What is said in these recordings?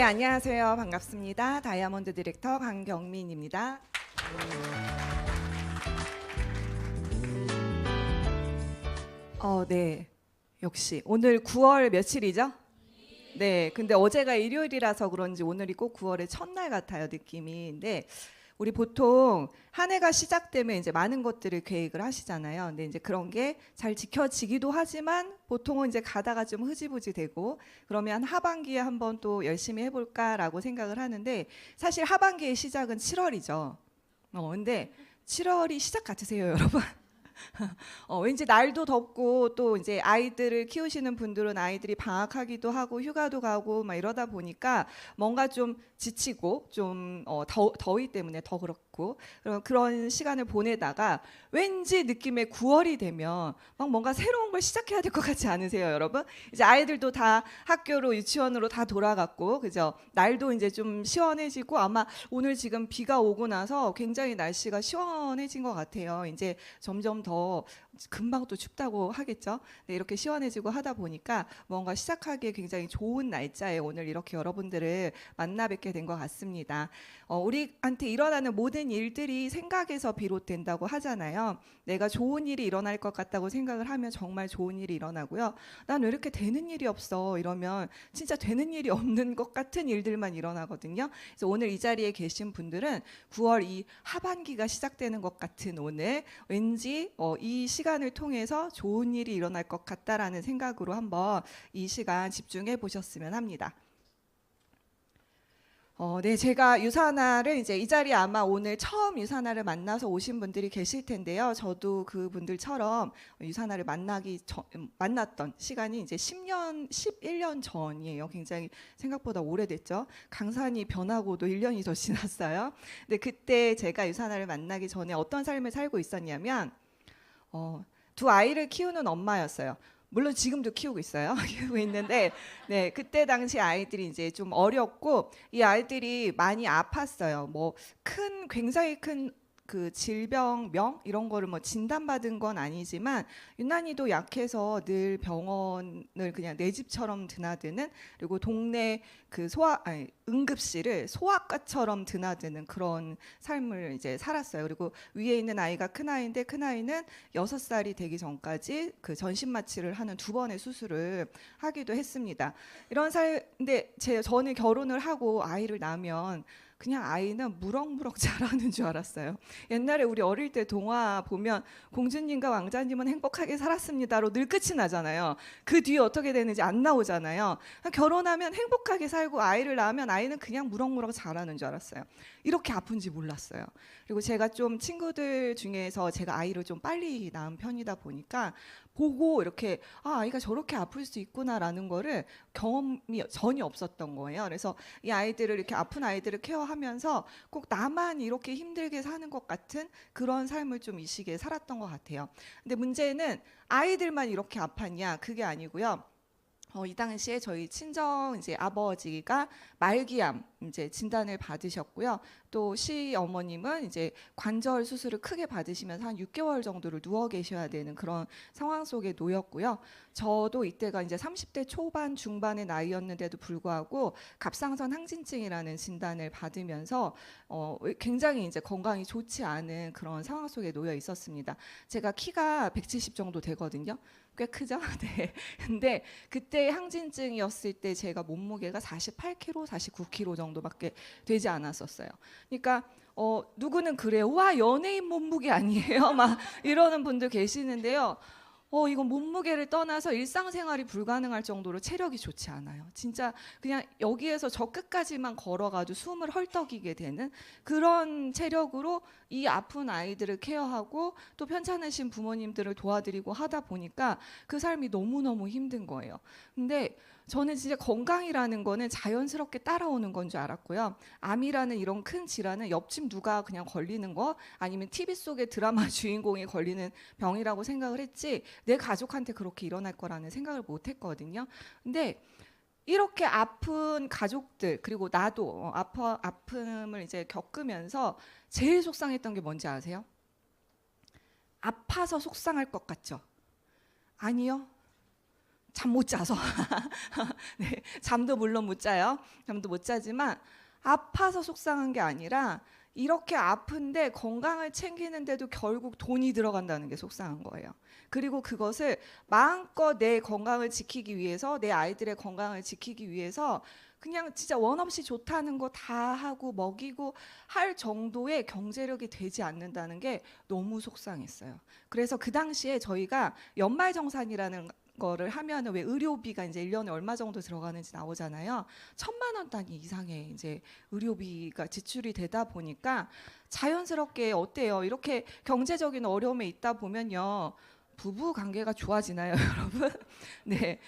안녕하세요. 반갑습니다. 다이아몬드 디렉터 강경민입니다. 네. 역시 오늘 9월 며칠이죠? 네. 근데 어제가 일요일이라서 그런지 오늘이 꼭 9월의 첫날 같아요, 느낌이. 근데 우리 보통 한 해가 시작되면 이제 많은 것들을 계획을 하시잖아요. 근데 이제 그런 게 잘 지켜지기도 하지만 보통은 이제 가다가 좀 흐지부지 되고 그러면 하반기에 한번 또 열심히 해볼까라고 생각을 하는데 사실 하반기의 시작은 7월이죠. 근데 7월이 시작 같으세요, 여러분? 왠지 날도 덥고 또 이제 아이들을 키우시는 분들은 아이들이 방학하기도 하고 휴가도 가고 막 이러다 보니까 뭔가 좀 지치고 좀 더위 때문에 더 그렇고 그런 시간을 보내다가 왠지 느낌의 9월이 되면 막 뭔가 새로운 걸 시작해야 될 것 같지 않으세요, 여러분? 이제 아이들도 다 학교로 유치원으로 다 돌아갔고 그죠? 날도 이제 좀 시원해지고 아마 오늘 지금 비가 오고 나서 굉장히 날씨가 시원해진 것 같아요. 이제 점점 더 금방 또 춥다고 하겠죠. 네, 이렇게 시원해지고 하다 보니까 뭔가 시작하기에 굉장히 좋은 날짜에 오늘 이렇게 여러분들을 만나 뵙게 된 것 같습니다. 우리한테 일어나는 모든 일들이 생각에서 비롯된다고 하잖아요. 내가 좋은 일이 일어날 것 같다고 생각을 하면 정말 좋은 일이 일어나고요. 난 왜 이렇게 되는 일이 없어 이러면 진짜 되는 일이 없는 것 같은 일들만 일어나거든요. 그래서 오늘 이 자리에 계신 분들은 9월 이 하반기가 시작되는 것 같은 오늘 왠지 이 시간을 통해서 좋은 일이 일어날 것 같다라는 생각으로 한번 이 시간 집중해 보셨으면 합니다. 네, 제가 유사나를 이제 이 자리에 아마 오늘 처음 유사나를 만나서 오신 분들이 계실 텐데요. 저도 그분들처럼 유사나를 만났던 시간이 이제 10년, 11년 전이에요. 굉장히 생각보다 오래됐죠. 강산이 변하고도 1년이 더 지났어요. 근데 그때 제가 유사나를 만나기 전에 어떤 삶을 살고 있었냐면 두 아이를 키우는 엄마였어요. 물론 지금도 키우고 있어요. 키우고 있는데, 네, 그때 당시 아이들이 이제 좀 어렸고, 이 아이들이 많이 아팠어요. 굉장히 큰 그 질병명 이런 거를 뭐 진단받은 건 아니지만 유난히도 약해서 늘 병원을 그냥 내 집처럼 드나드는 그리고 동네 그 응급실을 소아과처럼 드나드는 그런 삶을 이제 살았어요. 그리고 위에 있는 아이가 큰 아이인데 큰 아이는 6살이 되기 전까지 그 전신 마취를 하는 2번의 수술을 하기도 했습니다. 근데 저는 결혼을 하고 아이를 낳으면 그냥 아이는 무럭무럭 자라는 줄 알았어요. 옛날에 우리 어릴 때 동화 보면 공주님과 왕자님은 행복하게 살았습니다로 늘 끝이 나잖아요. 그 뒤에 어떻게 되는지 안 나오잖아요. 결혼하면 행복하게 살고 아이를 낳으면 아이는 그냥 무럭무럭 자라는 줄 알았어요. 이렇게 아픈지 몰랐어요. 그리고 제가 좀 친구들 중에서 제가 아이를 좀 빨리 낳은 편이다 보니까 보고 이렇게 아이가 저렇게 아플 수 있구나라는 거를 경험이 전혀 없었던 거예요. 그래서 이 아이들을 이렇게 아픈 아이들을 케어하면서 꼭 나만 이렇게 힘들게 사는 것 같은 그런 삶을 좀 이 시기에 살았던 것 같아요. 근데 문제는 아이들만 이렇게 아팠냐 그게 아니고요. 이 당시에 저희 친정 이제 아버지가 말기암 이제 진단을 받으셨고요. 또 시어머님은 이제 관절 수술을 크게 받으시면서 한 6개월 정도를 누워 계셔야 되는 그런 상황 속에 놓였고요. 저도 이때가 이제 30대 초반 중반의 나이였는데도 불구하고 갑상선 항진증이라는 진단을 받으면서 굉장히 이제 건강이 좋지 않은 그런 상황 속에 놓여 있었습니다. 제가 키가 170 정도 되거든요. 꽤 크죠? 네. 근데 그때 항진증이었을 때 제가 몸무게가 48kg, 49kg 정도밖에 되지 않았었어요. 그러니까 누구는 그래요. 와, 연예인 몸무게 아니에요? 막 이러는 분들 계시는데요. 이건 몸무게를 떠나서 일상생활이 불가능할 정도로 체력이 좋지 않아요. 진짜 그냥 여기에서 저 끝까지만 걸어가도 숨을 헐떡이게 되는 그런 체력으로 이 아픈 아이들을 케어하고 또 편찮으신 부모님들을 도와드리고 하다 보니까 그 삶이 너무너무 힘든 거예요. 근데 저는 진짜 건강이라는 거는 자연스럽게 따라오는 건 줄 알았고요. 암이라는 이런 큰 질환은 옆집 누가 그냥 걸리는 거 아니면 TV 속의 드라마 주인공이 걸리는 병이라고 생각을 했지 내 가족한테 그렇게 일어날 거라는 생각을 못 했거든요. 근데 이렇게 아픈 가족들 그리고 나도 아픔을 이제 겪으면서 제일 속상했던 게 뭔지 아세요? 아파서 속상할 것 같죠? 아니요. 잠 못 자서 네, 잠도 물론 못 자요. 잠도 못 자지만 아파서 속상한 게 아니라 이렇게 아픈데 건강을 챙기는데도 결국 돈이 들어간다는 게 속상한 거예요. 그리고 그것을 마음껏 내 건강을 지키기 위해서, 내 아이들의 건강을 지키기 위해서 그냥 진짜 원 없이 좋다는 거 다 하고 먹이고 할 정도의 경제력이 되지 않는다는 게 너무 속상했어요. 그래서 그 당시에 저희가 연말정산이라는 거를 하면은 왜 의료비가 이제 1년에 얼마 정도 들어가는지 나오잖아요. 1,000만 원 단위 이상의 이제 의료비가 지출이 되다 보니까 자연스럽게 어때요? 이렇게 경제적인 어려움에 있다 보면요. 부부 관계가 좋아지나요, 여러분? 네.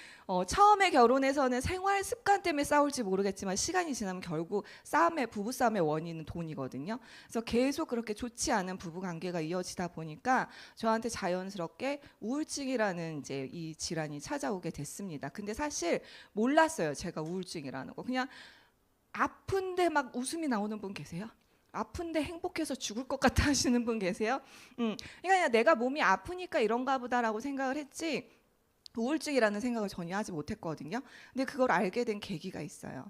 처음에 결혼해서는 생활 습관 때문에 싸울지 모르겠지만 시간이 지나면 결국 부부 싸움의 원인은 돈이거든요. 그래서 계속 그렇게 좋지 않은 부부 관계가 이어지다 보니까 저한테 자연스럽게 우울증이라는 이제 이 질환이 찾아오게 됐습니다. 근데 사실 몰랐어요, 제가 우울증이라는 거. 그냥 아픈데 막 웃음이 나오는 분 계세요? 아픈데 행복해서 죽을 것 같아 하시는 분 계세요? 그러니까 내가 몸이 아프니까 이런가 보다라고 생각을 했지 우울증이라는 생각을 전혀 하지 못했거든요. 근데 그걸 알게 된 계기가 있어요.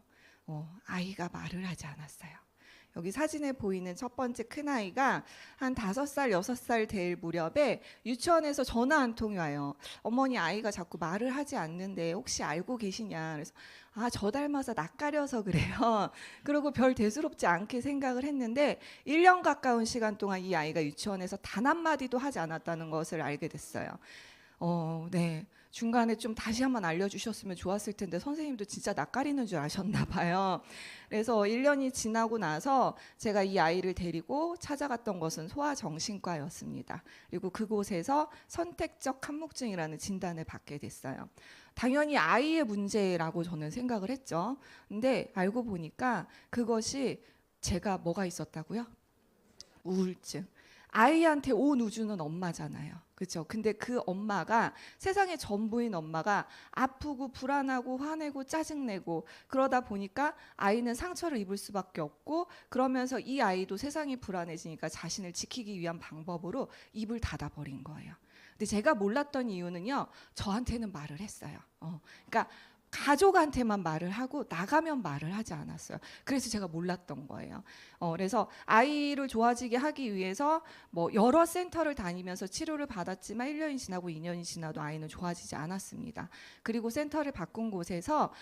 아이가 말을 하지 않았어요. 여기 사진에 보이는 첫 번째 큰아이가 한 5살, 6살 될 무렵에 유치원에서 전화 한 통이 와요. 어머니, 아이가 자꾸 말을 하지 않는데 혹시 알고 계시냐. 그래서 저 닮아서 낯가려서 그래요. 그리고 별 대수롭지 않게 생각을 했는데 1년 가까운 시간 동안 이 아이가 유치원에서 단 한마디도 하지 않았다는 것을 알게 됐어요. 네. 중간에 좀 다시 한번 알려주셨으면 좋았을 텐데 선생님도 진짜 낯가리는 줄 아셨나 봐요. 그래서 1년이 지나고 나서 제가 이 아이를 데리고 찾아갔던 것은 소아정신과였습니다. 그리고 그곳에서 선택적 한묵증이라는 진단을 받게 됐어요. 당연히 아이의 문제라고 저는 생각을 했죠. 근데 알고 보니까 그것이 제가 뭐가 있었다고요? 우울증. 아이한테 온 우주는 엄마잖아요. 그렇죠? 근데 그 엄마가 세상의 전부인 엄마가 아프고 불안하고 화내고 짜증내고 그러다 보니까 아이는 상처를 입을 수밖에 없고 그러면서 이 아이도 세상이 불안해지니까 자신을 지키기 위한 방법으로 입을 닫아버린 거예요. 근데 제가 몰랐던 이유는요. 저한테는 말을 했어요. 그러니까 가족한테만 말을 하고 나가면 말을 하지 않았어요. 그래서 제가 몰랐던 거예요. 그래서 아이를 좋아지게 하기 위해서 뭐 여러 센터를 다니면서 치료를 받았지만 1년이 지나고 2년이 지나도 아이는 좋아지지 않았습니다. 그리고 센터를 바꾼 곳에서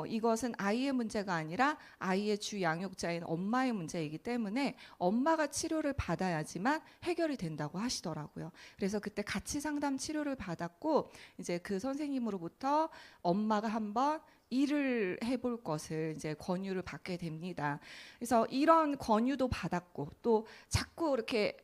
이것은 아이의 문제가 아니라 아이의 주 양육자인 엄마의 문제이기 때문에 엄마가 치료를 받아야지만 해결이 된다고 하시더라고요. 그래서 그때 같이 상담 치료를 받았고 이제 그 선생님으로부터 엄마가 한번 일을 해볼 것을 이제 권유를 받게 됩니다. 그래서 이런 권유도 받았고 또 자꾸 이렇게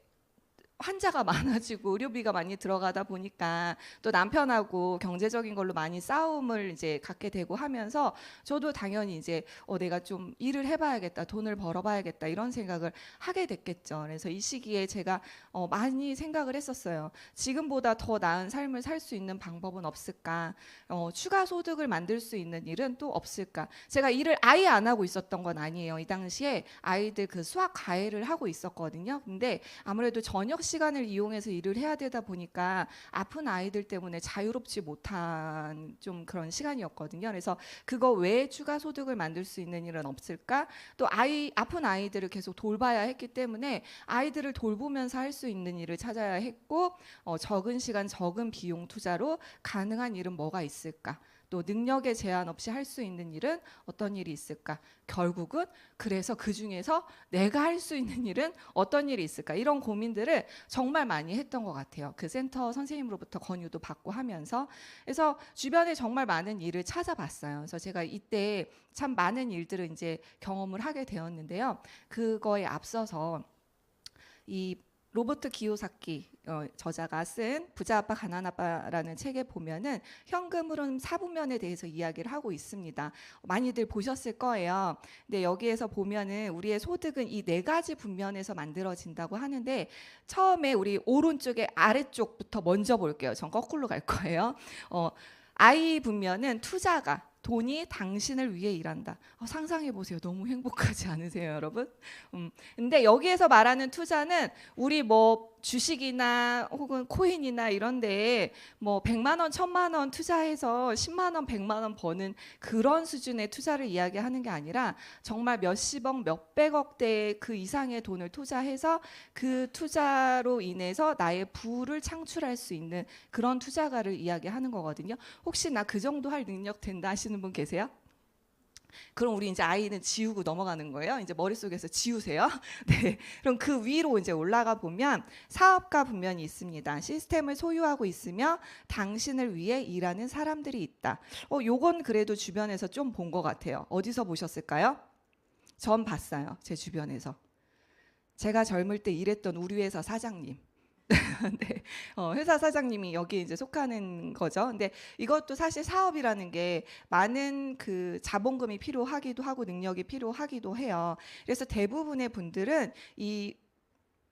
환자가 많아지고 의료비가 많이 들어가다 보니까 또 남편하고 경제적인 걸로 많이 싸움을 이제 갖게 되고 하면서 저도 당연히 이제 내가 좀 일을 해봐야겠다, 돈을 벌어봐야겠다 이런 생각을 하게 됐겠죠. 그래서 이 시기에 제가 많이 생각을 했었어요. 지금보다 더 나은 삶을 살 수 있는 방법은 없을까? 추가 소득을 만들 수 있는 일은 또 없을까? 제가 일을 아예 안 하고 있었던 건 아니에요. 이 당시에 아이들 그 수학 과외를 하고 있었거든요. 근데 아무래도 저녁 시간을 이용해서 일을 해야 되다 보니까 아픈 아이들 때문에 자유롭지 못한 좀 그런 시간이었거든요. 그래서 그거 외에 추가 소득을 만들 수 있는 일은 없을까? 또 아픈 아이들을 계속 돌봐야 했기 때문에 아이들을 돌보면서 할 수 있는 일을 찾아야 했고 적은 시간 적은 비용 투자로 가능한 일은 뭐가 있을까? 또 능력에 제한 없이 할 수 있는 일은 어떤 일이 있을까? 결국은 그래서 그 중에서 내가 할 수 있는 일은 어떤 일이 있을까? 이런 고민들을 정말 많이 했던 것 같아요. 그 센터 선생님으로부터 권유도 받고 하면서 그래서 주변에 정말 많은 일을 찾아봤어요. 그래서 제가 이때 참 많은 일들을 이제 경험을 하게 되었는데요. 그거에 앞서서 이 로버트 기요사키 저자가 쓴 부자 아빠 가난 아빠라는 책에 보면은 현금 흐름 4분면에 대해서 이야기를 하고 있습니다. 많이들 보셨을 거예요. 근데 여기에서 보면은 우리의 소득은 이 4가지 분면에서 만들어진다고 하는데 처음에 우리 오른쪽에 아래쪽부터 먼저 볼게요. 전 거꾸로 갈 거예요. I 분면은 투자가 돈이 당신을 위해 일한다. 상상해 보세요. 너무 행복하지 않으세요, 여러분? 근데 여기에서 말하는 투자는 우리 뭐 주식이나 혹은 코인이나 이런 데에 뭐 100만 원, 1000만 원 투자해서 10만 원, 100만 원 버는 그런 수준의 투자를 이야기하는 게 아니라 정말 몇십억, 몇백억대 그 이상의 돈을 투자해서 그 투자로 인해서 나의 부를 창출할 수 있는 그런 투자가를 이야기하는 거거든요. 혹시 나 그 정도 할 능력 된다 하시는 분 계세요? 그럼 우리 이제 아이는 지우고 넘어가는 거예요. 이제 머릿속에서 지우세요. 네. 그럼 그 위로 이제 올라가 보면 사업가 분면이 있습니다. 시스템을 소유하고 있으며 당신을 위해 일하는 사람들이 있다. 요건 그래도 주변에서 좀 본 것 같아요. 어디서 보셨을까요? 전 봤어요. 제 주변에서. 제가 젊을 때 일했던 우리 회사 사장님. 네, 회사 사장님이 여기 이제 속하는 거죠. 근데 이것도 사실 사업이라는 게 많은 그 자본금이 필요하기도 하고 능력이 필요하기도 해요. 그래서 대부분의 분들은 이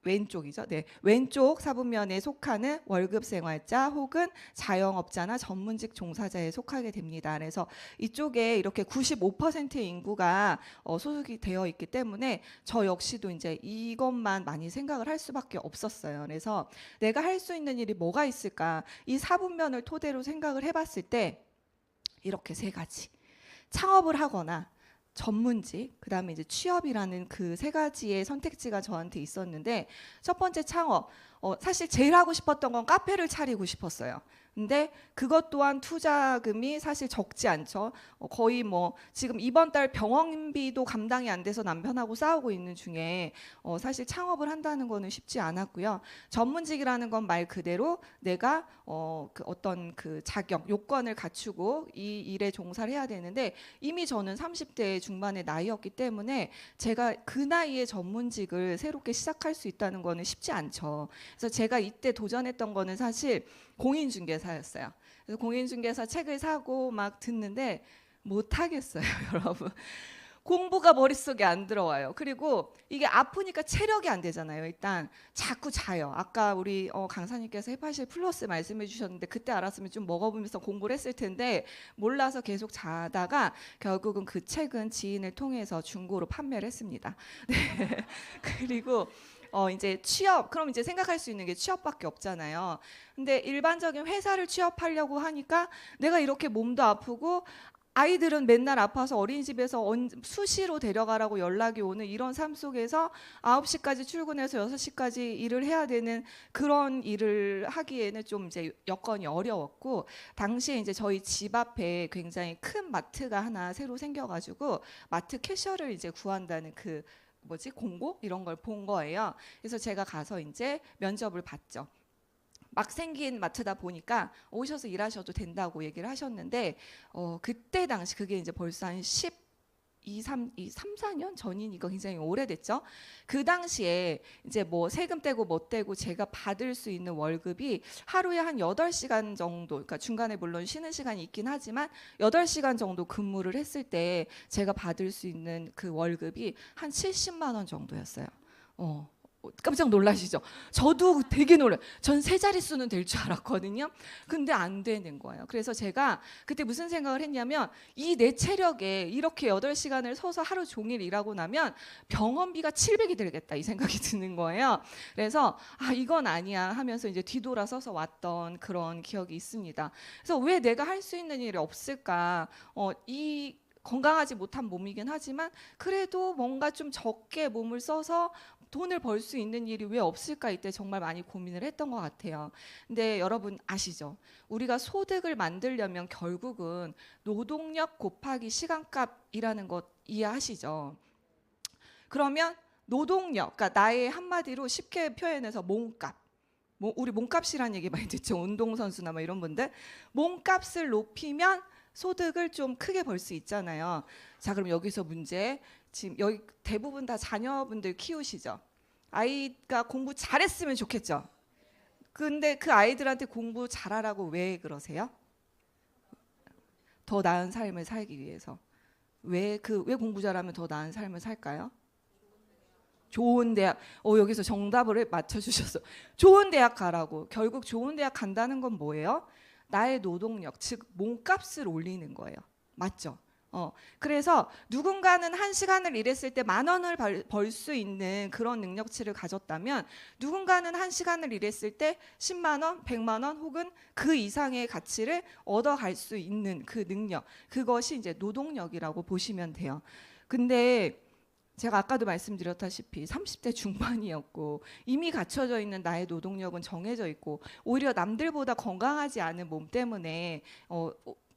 왼쪽이죠. 네, 왼쪽 사분면에 속하는 월급 생활자 혹은 자영업자나 전문직 종사자에 속하게 됩니다. 그래서 이쪽에 이렇게 95%의 인구가 소속이 되어 있기 때문에 저 역시도 이제 이것만 많이 생각을 할 수밖에 없었어요. 그래서 내가 할 수 있는 일이 뭐가 있을까? 이 사분면을 토대로 생각을 해봤을 때 이렇게 세 가지. 창업을 하거나 전문직, 그다음에 이제 취업이라는 그 세 가지의 선택지가 저한테 있었는데 첫 번째 창업, 사실 제일 하고 싶었던 건 카페를 차리고 싶었어요. 근데 그것 또한 투자금이 사실 적지 않죠. 거의 뭐 지금 이번 달 병원비도 감당이 안 돼서 남편하고 싸우고 있는 중에 사실 창업을 한다는 거는 쉽지 않았고요. 전문직이라는 건 말 그대로 내가 그 어떤 그 자격, 요건을 갖추고 이 일에 종사를 해야 되는데 이미 저는 30대 중반의 나이였기 때문에 제가 그 나이에 전문직을 새롭게 시작할 수 있다는 거는 쉽지 않죠. 그래서 제가 이때 도전했던 거는 사실 공인중개사였어요. 그래서 공인중개사 책을 사고 막 듣는데 못 하겠어요, 여러분. 공부가 머릿속에 안 들어와요. 그리고 이게 아프니까 체력이 안 되잖아요. 일단 자꾸 자요. 아까 우리 강사님께서 헤파실 플러스 말씀해 주셨는데 그때 알았으면 좀 먹어보면서 공부를 했을 텐데 몰라서 계속 자다가 결국은 그 책은 지인을 통해서 중고로 판매를 했습니다. 네. 그리고 이제 취업, 그럼 이제 생각할 수 있는 게 취업밖에 없잖아요. 근데 일반적인 회사를 취업하려고 하니까 내가 이렇게 몸도 아프고 아이들은 맨날 아파서 어린이집에서 수시로 데려가라고 연락이 오는 이런 삶 속에서 9시까지 출근해서 6시까지 일을 해야 되는 그런 일을 하기에는 좀 이제 여건이 어려웠고 당시에 이제 저희 집 앞에 굉장히 큰 마트가 하나 새로 생겨가지고 마트 캐셔를 이제 구한다는 그 공고 이런 걸 본 거예요. 그래서 제가 가서 이제 면접을 봤죠. 막 생긴 마트다 보니까 오셔서 일하셔도 된다고 얘기를 하셨는데 그때 당시 그게 이제 벌써 한 3, 4년 전이니까 굉장히 오래됐죠. 그 당시에 이제 뭐 세금 떼고 뭐 떼고 제가 받을 수 있는 월급이 하루에 한 8시간 정도, 그러니까 중간에 물론 쉬는 시간이 있긴 하지만 8시간 정도 근무를 했을 때 제가 받을 수 있는 그 월급이 한 70만 원 정도였어요. 깜짝 놀라시죠? 저도 되게 놀라요. 전 세 자릿수는 될 줄 알았거든요. 근데 안 되는 거예요. 그래서 제가 그때 무슨 생각을 했냐면 이 내 체력에 이렇게 8시간을 서서 하루 종일 일하고 나면 병원비가 700이 들겠다 이 생각이 드는 거예요. 그래서 이건 아니야 하면서 이제 뒤돌아서서 왔던 그런 기억이 있습니다. 그래서 왜 내가 할 수 있는 일이 없을까? 이 건강하지 못한 몸이긴 하지만 그래도 뭔가 좀 적게 몸을 써서 돈을 벌 수 있는 일이 왜 없을까 이때 정말 많이 고민을 했던 것 같아요. 근데 여러분 아시죠? 우리가 소득을 만들려면 결국은 노동력 곱하기 시간값이라는 것 이해하시죠? 그러면 노동력, 그러니까 나의 한마디로 쉽게 표현해서 몸값. 우리 몸값이라는 얘기 많이 듣죠. 운동선수나 뭐 이런 분들. 몸값을 높이면 소득을 좀 크게 벌 수 있잖아요. 자, 그럼 여기서 문제. 지금 여기 대부분 다 자녀분들 키우시죠. 아이가 공부 잘했으면 좋겠죠. 근데 그 아이들한테 공부 잘하라고 왜 그러세요? 더 나은 삶을 살기 위해서. 왜 공부 잘하면 더 나은 삶을 살까요? 좋은 대학. 여기서 정답을 맞춰주셨어. 좋은 대학 가라고. 결국 좋은 대학 간다는 건 뭐예요? 나의 노동력, 즉 몸값을 올리는 거예요. 맞죠? 그래서 누군가는 1시간을 일했을 때 10,000원을 벌 수 있는 그런 능력치를 가졌다면 누군가는 1시간을 일했을 때 10만 원, 100만 원 혹은 그 이상의 가치를 얻어갈 수 있는 그 능력, 그것이 이제 노동력이라고 보시면 돼요. 근데 제가 아까도 말씀드렸다시피 30대 중반이었고 이미 갖춰져 있는 나의 노동력은 정해져 있고 오히려 남들보다 건강하지 않은 몸 때문에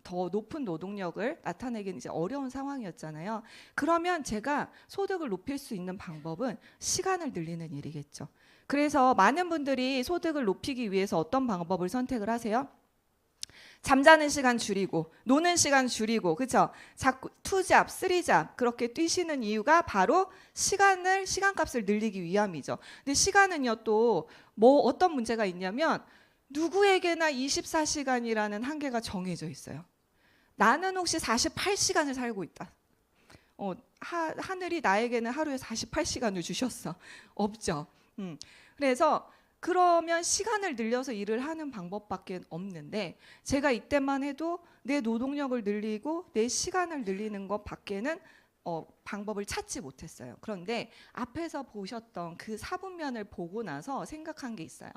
더 높은 노동력을 나타내기는 이제 어려운 상황이었잖아요. 그러면 제가 소득을 높일 수 있는 방법은 시간을 늘리는 일이겠죠. 그래서 많은 분들이 소득을 높이기 위해서 어떤 방법을 선택을 하세요? 잠자는 시간 줄이고 노는 시간 줄이고, 그렇죠? 자꾸 2잡, 3잡 그렇게 뛰시는 이유가 바로 시간값을 늘리기 위함이죠. 근데 시간은요 또 뭐 어떤 문제가 있냐면 누구에게나 24시간이라는 한계가 정해져 있어요. 나는 혹시 48시간을 살고 있다. 하늘이 나에게는 하루에 48시간을 주셨어. 없죠. 그래서 그러면 시간을 늘려서 일을 하는 방법밖에 없는데 제가 이때만 해도 내 노동력을 늘리고 내 시간을 늘리는 것 밖에는 방법을 찾지 못했어요. 그런데 앞에서 보셨던 그 사분면을 보고 나서 생각한 게 있어요.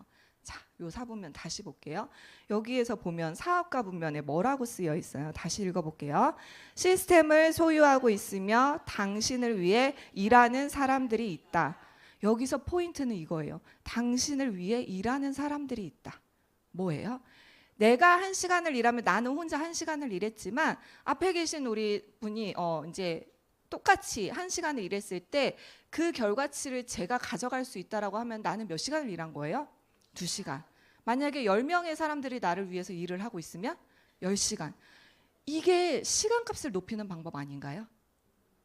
자, 요 사분면 다시 볼게요. 여기에서 보면 사업가 분면에 뭐라고 쓰여 있어요? 다시 읽어볼게요. 시스템을 소유하고 있으며 당신을 위해 일하는 사람들이 있다. 여기서 포인트는 이거예요. 당신을 위해 일하는 사람들이 있다. 뭐예요? 내가 1시간을 일하면 나는 혼자 1시간을 일했지만 앞에 계신 우리 분이 이제 똑같이 1시간을 일했을 때 그 결과치를 제가 가져갈 수 있다라고 하면 나는 몇 시간을 일한 거예요? 2시간. 만약에 10명의 사람들이 나를 위해서 일을 하고 있으면 10시간. 이게 시간값을 높이는 방법 아닌가요?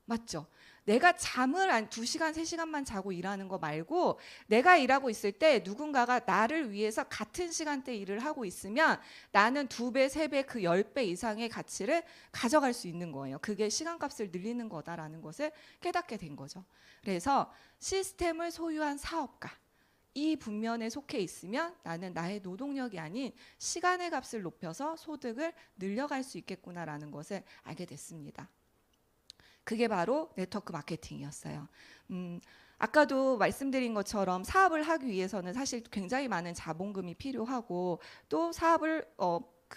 맞죠? 내가 잠을 2시간, 3시간만 자고 일하는 거 말고 내가 일하고 있을 때 누군가가 나를 위해서 같은 시간대 일을 하고 있으면 나는 2배, 3배, 그 10배 이상의 가치를 가져갈 수 있는 거예요. 그게 시간값을 늘리는 거다라는 것을 깨닫게 된 거죠. 그래서 시스템을 소유한 사업가, 이 분면에 속해 있으면 나는 나의 노동력이 아닌 시간의 값을 높여서 소득을 늘려갈 수 있겠구나라는 것을 알게 됐습니다. 그게 바로 네트워크 마케팅이었어요. 아까도 말씀드린 것처럼 사업을 하기 위해서는 사실 굉장히 많은 자본금이 필요하고 또 사업을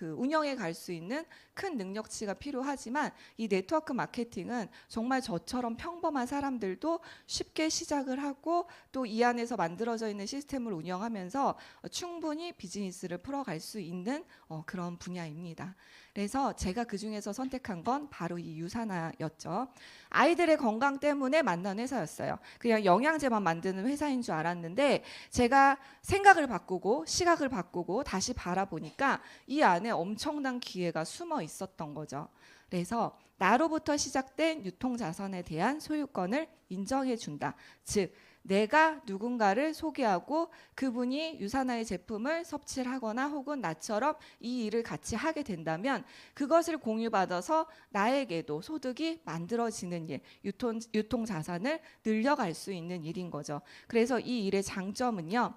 운영해 갈 수 있는 큰 능력치가 필요하지만 이 네트워크 마케팅은 정말 저처럼 평범한 사람들도 쉽게 시작을 하고 또 이 안에서 만들어져 있는 시스템을 운영하면서 충분히 비즈니스를 풀어갈 수 있는 그런 분야입니다. 그래서 제가 그중에서 선택한 건 바로 이 유사나였죠. 아이들의 건강 때문에 만난 회사였어요. 그냥 영양제만 만드는 회사인 줄 알았는데 제가 생각을 바꾸고 시각을 바꾸고 다시 바라보니까 이 안에 엄청난 기회가 숨어 있었던 거죠. 그래서 나로부터 시작된 유통자산에 대한 소유권을 인정해 준다. 즉 내가 누군가를 소개하고 그분이 유사나의 제품을 섭취를 하거나 혹은 나처럼 이 일을 같이 하게 된다면 그것을 공유받아서 나에게도 소득이 만들어지는 일, 유통자산을 늘려갈 수 있는 일인 거죠. 그래서 이 일의 장점은요.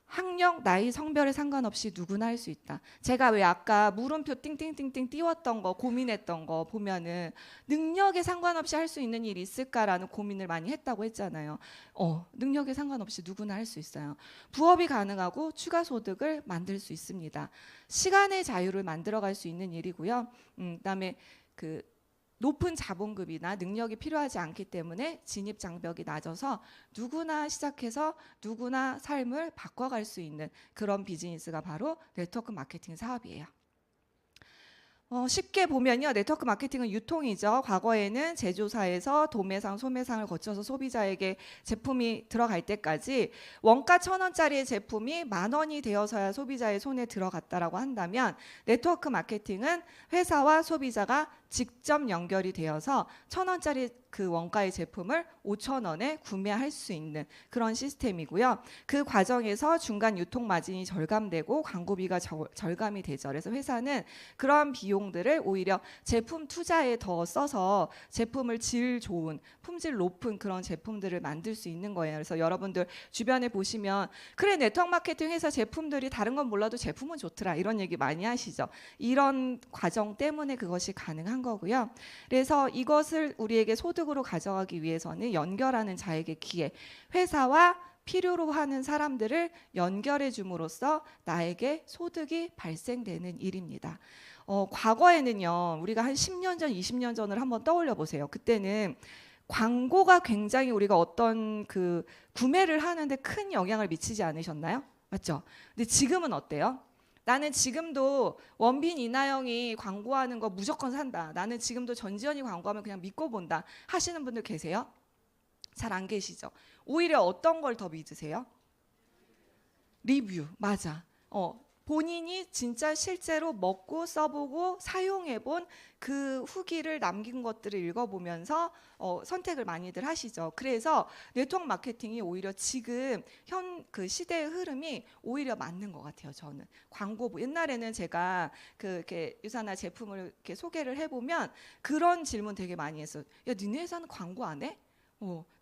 학력, 나이, 성별에 상관없이 누구나 할 수 있다. 제가 왜 아까 물음표 띵띵띵띵 띄웠던 거, 고민했던 거 보면은 능력에 상관없이 할 수 있는 일이 있을까라는 고민을 많이 했다고 했잖아요. 능력에 상관없이 누구나 할 수 있어요. 부업이 가능하고 추가 소득을 만들 수 있습니다. 시간의 자유를 만들어갈 수 있는 일이고요. 그다음에 높은 자본금이나 능력이 필요하지 않기 때문에 진입 장벽이 낮아서 누구나 시작해서 누구나 삶을 바꿔갈 수 있는 그런 비즈니스가 바로 네트워크 마케팅 사업이에요. 쉽게 보면요. 네트워크 마케팅은 유통이죠. 과거에는 제조사에서 도매상, 소매상을 거쳐서 소비자에게 제품이 들어갈 때까지 원가 1,000원짜리의 제품이 10,000원이 되어서야 소비자의 손에 들어갔다라고 한다면 네트워크 마케팅은 회사와 소비자가 직접 연결이 되어서 1,000원짜리 그 원가의 제품을 5,000원에 구매할 수 있는 그런 시스템이고요. 그 과정에서 중간 유통 마진이 절감되고 광고비가 절감이 되죠. 그래서 회사는 그런 비용들을 오히려 제품 투자에 더 써서 제품을 질 좋은, 품질 높은 그런 제품들을 만들 수 있는 거예요. 그래서 여러분들 주변에 보시면 그래 네트워크 마케팅 회사 제품들이 다른 건 몰라도 제품은 좋더라 이런 얘기 많이 하시죠. 이런 과정 때문에 그것이 가능한 거고요. 그래서 이것을 우리에게 소득으로 가져가기 위해서는 연결하는 자에게 기회, 회사와 필요로 하는 사람들을 연결해 줌으로써 나에게 소득이 발생되는 일입니다. 과거에는요, 우리가 한 10년 전, 20년 전을 한번 떠올려 보세요. 그때는 광고가 굉장히 우리가 어떤 그 구매를 하는데 큰 영향을 미치지 않으셨나요? 맞죠? 근데 지금은 어때요? 나는 지금도 원빈 이나영이 광고하는 거 무조건 산다. 나는 지금도 전지현이 광고하면 그냥 믿고 본다. 하시는 분들 계세요? 잘 안 계시죠? 오히려 어떤 걸 더 믿으세요? 리뷰, 맞아. 본인이 진짜 실제로 먹고 써보고 사용해본 그 후기를 남긴 것들을 읽어보면서 선택을 많이들 하시죠. 그래서 네트워크 마케팅이 오히려 지금 현 그 시대의 흐름이 오히려 맞는 것 같아요. 저는 광고 옛날에는 제가 이렇게 유사나 제품을 이렇게 소개를 해보면 그런 질문 되게 많이 했어요. 야, 니네 회사는 광고 안 해?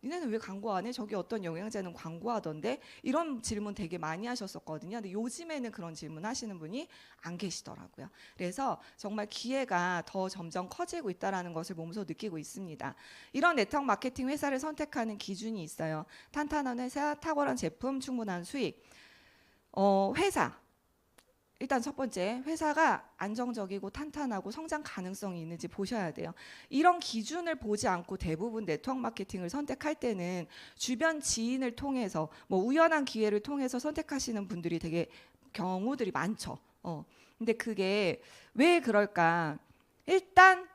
니네는 왜 광고 안 해? 저기 어떤 영양제는 광고하던데? 이런 질문 되게 많이 하셨었거든요. 근데 요즘에는 그런 질문 하시는 분이 안 계시더라고요. 그래서 정말 기회가 더 점점 커지고 있다는 것을 몸소 느끼고 있습니다. 이런 네트워크 마케팅 회사를 선택하는 기준이 있어요. 탄탄한 회사, 탁월한 제품, 충분한 수익. 회사. 일단 첫 번째, 회사가 안정적이고 탄탄하고 성장 가능성이 있는지 보셔야 돼요. 이런 기준을 보지 않고 대부분 네트워크 마케팅을 선택할 때는 주변 지인을 통해서 뭐 우연한 기회를 통해서 선택하시는 분들이 되게 경우들이 많죠. 근데 그게 왜 그럴까? 일단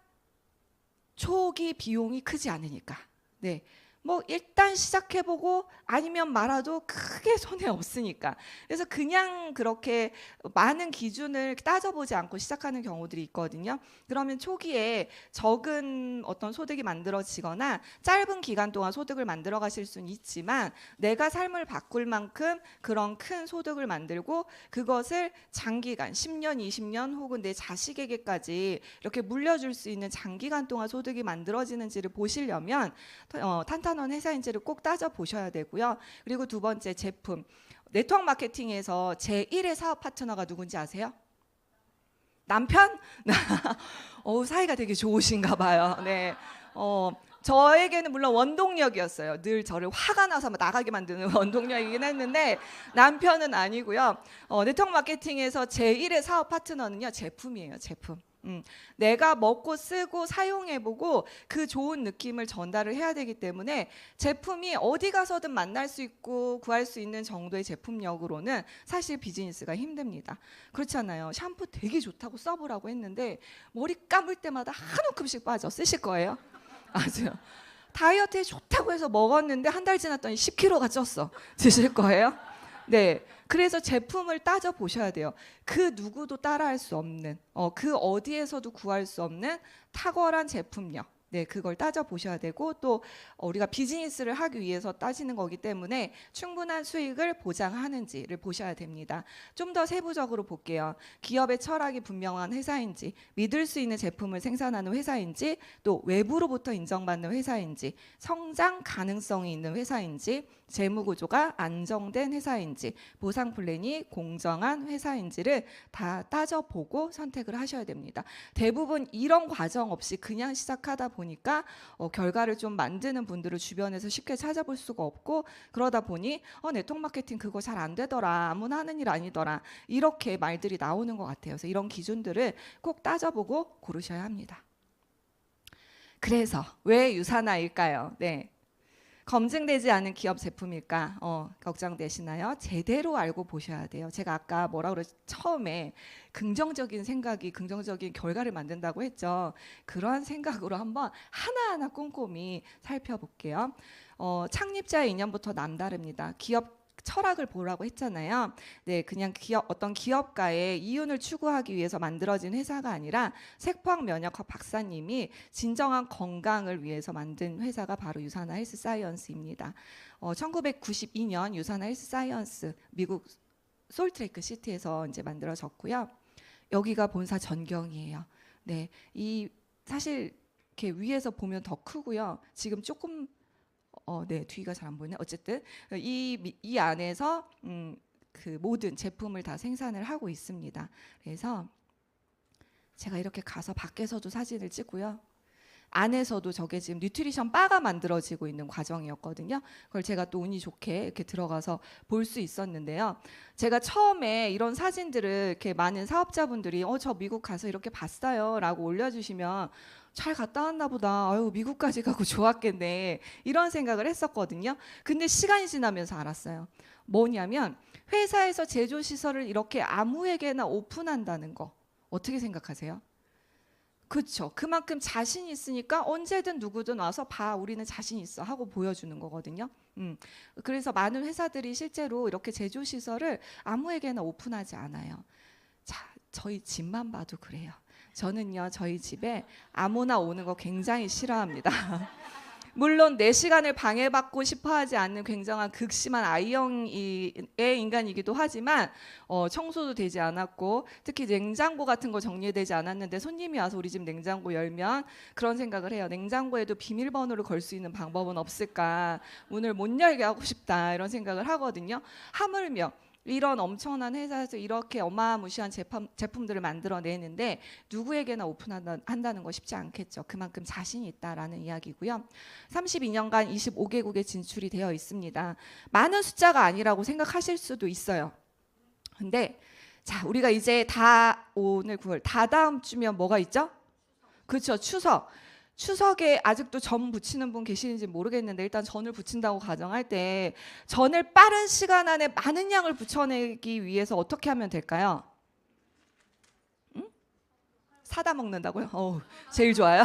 초기 비용이 크지 않으니까. 네. 뭐 일단 시작해보고 아니면 말아도 크게 손해 없으니까. 그래서 그냥 그렇게 많은 기준을 따져보지 않고 시작하는 경우들이 있거든요. 그러면 초기에 적은 어떤 소득이 만들어지거나 짧은 기간 동안 소득을 만들어 가실 수는 있지만 내가 삶을 바꿀 만큼 그런 큰 소득을 만들고 그것을 장기간 10년, 20년 혹은 내 자식에게까지 이렇게 물려줄 수 있는 장기간 동안 소득이 만들어지는지를 보시려면 탄탄한 회사인지를 꼭 따져 보셔야 되고요. 그리고 두 번째 제품. 네트워크 마케팅에서 제1의 사업 파트너가 누군지 아세요? 남편? 사이가 되게 좋으신가 봐요. 네. 저에게는 물론 원동력이었어요. 늘 저를 화가 나서 나가게 만드는 원동력이긴 했는데 남편은 아니고요. 네트워크 마케팅에서 제1의 사업 파트너는요. 제품이에요. 제품. 내가 먹고 쓰고 사용해보고 그 좋은 느낌을 전달을 해야 되기 때문에 제품이 어디 가서든 만날 수 있고 구할 수 있는 정도의 제품력으로는 사실 비즈니스가 힘듭니다. 그렇잖아요. 샴푸 되게 좋다고 써보라고 했는데 머리 감을 때마다 한 움큼씩 빠져. 쓰실 거예요? 아세요? 다이어트에 좋다고 해서 먹었는데 한 달 지났더니 10kg가 쪘어. 드실 거예요? 네. 그래서 제품을 따져 보셔야 돼요. 그 누구도 따라할 수 없는, 그 어디에서도 구할 수 없는 탁월한 제품력. 네, 그걸 따져 보셔야 되고 또 우리가 비즈니스를 하기 위해서 따지는 거기 때문에 충분한 수익을 보장하는지를 보셔야 됩니다. 좀 더 세부적으로 볼게요. 기업의 철학이 분명한 회사인지, 믿을 수 있는 제품을 생산하는 회사인지, 또 외부로부터 인정받는 회사인지, 성장 가능성이 있는 회사인지, 재무 구조가 안정된 회사인지, 보상 플랜이 공정한 회사인지를 다 따져보고 선택을 하셔야 됩니다. 대부분 이런 과정 없이 그냥 시작하다 보니까 결과를 좀 만드는 분들을 주변에서 쉽게 찾아볼 수가 없고 그러다 보니 네트워크 마케팅 그거 잘 안 되더라, 아무나 하는 일 아니더라 이렇게 말들이 나오는 것 같아요. 그래서 이런 기준들을 꼭 따져보고 고르셔야 합니다. 그래서 왜 유사나일까요? 네. 검증되지 않은 기업 제품일까 걱정되시나요? 제대로 알고 보셔야 돼요. 제가 아까 뭐라 그랬죠? 처음에 긍정적인 생각이 긍정적인 결과를 만든다고 했죠. 그러한 생각으로 한번 하나하나 꼼꼼히 살펴볼게요. 창립자의 이념부터 남다릅니다. 기업 철학을 보라고 했잖아요. 네, 그냥 어떤 기업가의 이윤을 추구하기 위해서 만들어진 회사가 아니라 세포학 면역학 박사님이 진정한 건강을 위해서 만든 회사가 바로 유사나 헬스 사이언스입니다. 1992년 유사나 헬스 사이언스 미국 솔트레이크 시티에서 이제 만들어졌고요. 여기가 본사 전경이에요. 네, 이 사실 이렇게 위에서 보면 더 크고요. 지금 조금 네, 뒤가 잘 안 보이네. 어쨌든 이 안에서 그 모든 제품을 다 생산을 하고 있습니다. 그래서 제가 이렇게 가서 밖에서도 사진을 찍고요. 안에서도 저게 지금 뉴트리션 바가 만들어지고 있는 과정이었거든요. 그걸 제가 또 운이 좋게 이렇게 들어가서 볼 수 있었는데요. 제가 처음에 이런 사진들을 이렇게 많은 사업자분들이 저 미국 가서 이렇게 봤어요라고 올려주시면 잘 갔다 왔나 보다. 아유, 미국까지 가고 좋았겠네. 이런 생각을 했었거든요. 근데 시간이 지나면서 알았어요. 뭐냐면 회사에서 제조 시설을 이렇게 아무에게나 오픈한다는 거 어떻게 생각하세요? 그렇죠. 그만큼 자신 있으니까 언제든 누구든 와서 봐, 우리는 자신 있어 하고 보여주는 거거든요. 그래서 많은 회사들이 실제로 이렇게 제조 시설을 아무에게나 오픈하지 않아요. 자, 저희 집만 봐도 그래요. 저는요, 저희 집에 아무나 오는 거 굉장히 싫어합니다. 물론 내 시간을 방해받고 싶어하지 않는 굉장한 극심한 I형의 인간이기도 하지만 청소도 되지 않았고 특히 냉장고 같은 거 정리되지 않았는데 손님이 와서 우리 집 냉장고 열면 그런 생각을 해요. 냉장고에도 비밀번호를 걸 수 있는 방법은 없을까? 문을 못 열게 하고 싶다 이런 생각을 하거든요. 하물며 이런 엄청난 회사에서 이렇게 어마무시한 제품들을 만들어내는데 누구에게나 오픈한다는 거 쉽지 않겠죠. 그만큼 자신이 있다라는 이야기고요. 32년간 25개국에 진출이 되어 있습니다. 많은 숫자가 아니라고 생각하실 수도 있어요. 근데 자, 우리가 이제 오늘 9월 다다음 주면 뭐가 있죠? 그렇죠. 추석에 아직도 전 붙이는 분 계시는지 모르겠는데 일단 전을 붙인다고 가정할 때 전을 빠른 시간 안에 많은 양을 붙여내기 위해서 어떻게 하면 될까요? 사다 먹는다고요? 제일 좋아요.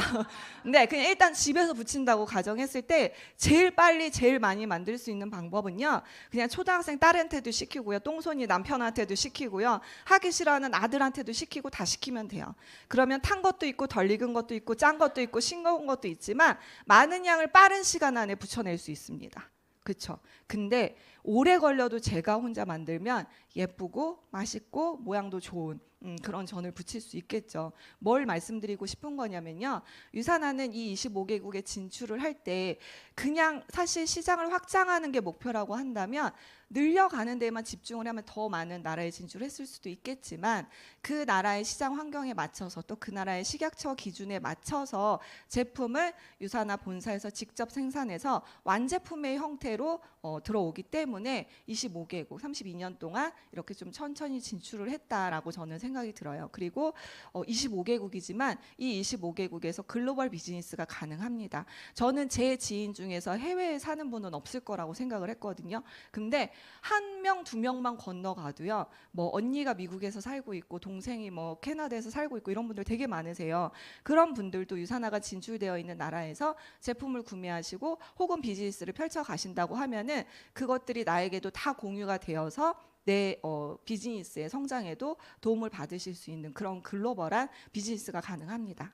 근데 그냥 일단 집에서 부친다고 가정했을 때 제일 빨리 제일 많이 만들 수 있는 방법은요. 그냥 초등학생 딸한테도 시키고요. 똥손이 남편한테도 시키고요. 하기 싫어하는 아들한테도 시키고 다 시키면 돼요. 그러면 탄 것도 있고 덜 익은 것도 있고 짠 것도 있고 싱거운 것도 있지만 많은 양을 빠른 시간 안에 붙여낼 수 있습니다. 그렇죠. 근데 오래 걸려도 제가 혼자 만들면 예쁘고 맛있고 모양도 좋은 그런 전을 부칠 수 있겠죠. 뭘 말씀드리고 싶은 거냐면요. 유산하는 이 25개국에 진출을 할 때 그냥 사실 시장을 확장하는 게 목표라고 한다면 늘려가는 데만 집중을 하면 더 많은 나라에 진출했을 수도 있겠지만 그 나라의 시장 환경에 맞춰서 또 그 나라의 식약처 기준에 맞춰서 제품을 유산화 본사에서 직접 생산해서 완제품의 형태로 들어오기 때문에 25개국 32년 동안 이렇게 좀 천천히 진출을 했다라고 저는 생각이 들어요. 그리고 25개국이지만 이 25개국에서 글로벌 비즈니스가 가능합니다. 저는 제 지인 중에서 해외에 사는 분은 없을 거라고 생각을 했거든요. 근데 한 명, 두 명만 건너가도요. 뭐 언니가 미국에서 살고 있고 동생이 뭐 캐나다에서 살고 있고 이런 분들 되게 많으세요. 그런 분들도 유산화가 진출되어 있는 나라에서 제품을 구매하시고 혹은 비즈니스를 펼쳐 가신다고 하면은 그것들이 나에게도 다 공유가 되어서 내 비즈니스의 성장에도 도움을 받으실 수 있는 그런 글로벌한 비즈니스가 가능합니다.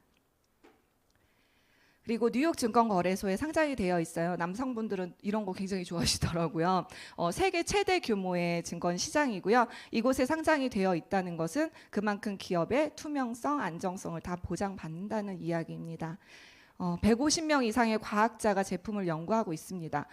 그리고 뉴욕 증권거래소에 상장이 되어 있어요. 남성분들은 이런 거 굉장히 좋아하시더라고요. 세계 최대 규모의 증권 시장이고요. 이곳에 상장이 되어 있다는 것은 그만큼 기업의 투명성, 안정성을 다 보장받는다는 이야기입니다. 150명 이상의 과학자가 제품을 연구하고 있습니다.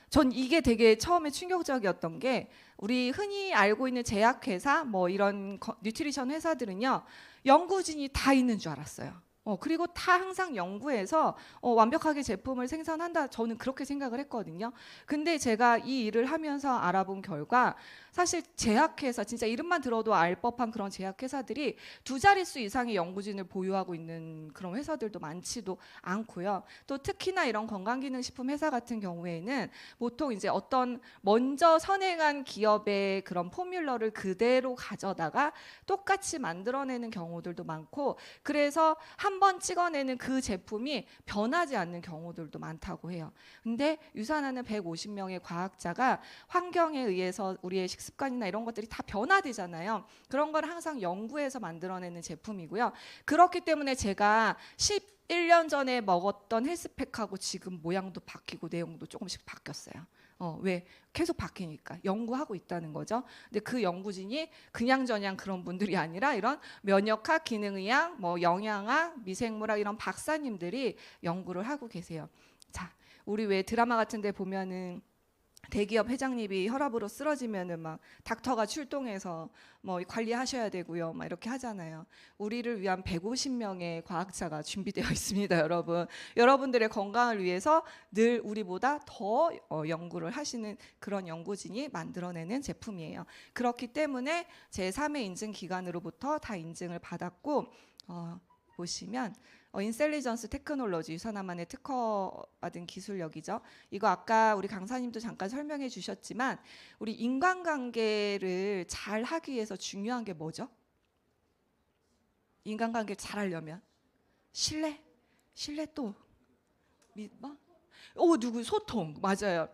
전 이게 되게 처음에 충격적이었던 게 우리 흔히 알고 있는 제약회사 뭐 이런 뉴트리션 회사들은요. 연구진이 다 있는 줄 알았어요. 그리고 다 항상 연구해서 완벽하게 제품을 생산한다. 저는 그렇게 생각을 했거든요. 근데 제가 이 일을 하면서 알아본 결과 사실 제약회사 진짜 이름만 들어도 알 법한 그런 제약회사들이 두 자릿수 이상의 연구진을 보유하고 있는 그런 회사들도 많지도 않고요. 또 특히나 이런 건강기능식품 회사 같은 경우에는 보통 이제 어떤 먼저 선행한 기업의 그런 포뮬러를 그대로 가져다가 똑같이 만들어내는 경우들도 많고 그래서 한 한 번 찍어내는 그 제품이 변하지 않는 경우들도 많다고 해요. 근데 유산하는 150명의 과학자가 환경에 의해서 우리의 식습관이나 이런 것들이 다 변화되잖아요. 그런 걸 항상 연구해서 만들어내는 제품이고요. 그렇기 때문에 제가 11년 전에 먹었던 헬스팩하고 지금 모양도 바뀌고 내용도 조금씩 바뀌었어요. 왜? 계속 바뀌니까 연구하고 있다는 거죠. 근데 그 연구진이 그냥저냥 그런 분들이 아니라 이런 면역학, 기능의학, 뭐 영양학, 미생물학 이런 박사님들이 연구를 하고 계세요. 자, 우리 왜 드라마 같은 데 보면은 대기업 회장님이 혈압으로 쓰러지면은 막 닥터가 출동해서 뭐 관리하셔야 되고요, 막 이렇게 하잖아요. 우리를 위한 150명의 과학자가 준비되어 있습니다, 여러분. 여러분들의 건강을 위해서 늘 우리보다 더 연구를 하시는 그런 연구진이 만들어내는 제품이에요. 그렇기 때문에 제3의 인증 기관으로부터 다 인증을 받았고, 보시면 인셀리전스 테크놀로지 유산화만의 특허받은 기술력이죠. 이거 아까 우리 강사님도 잠깐 설명해 주셨지만 우리 인간관계를 잘 하기 위해서 중요한 게 뭐죠? 인간관계를 잘 하려면 신뢰 또 누구 소통 맞아요.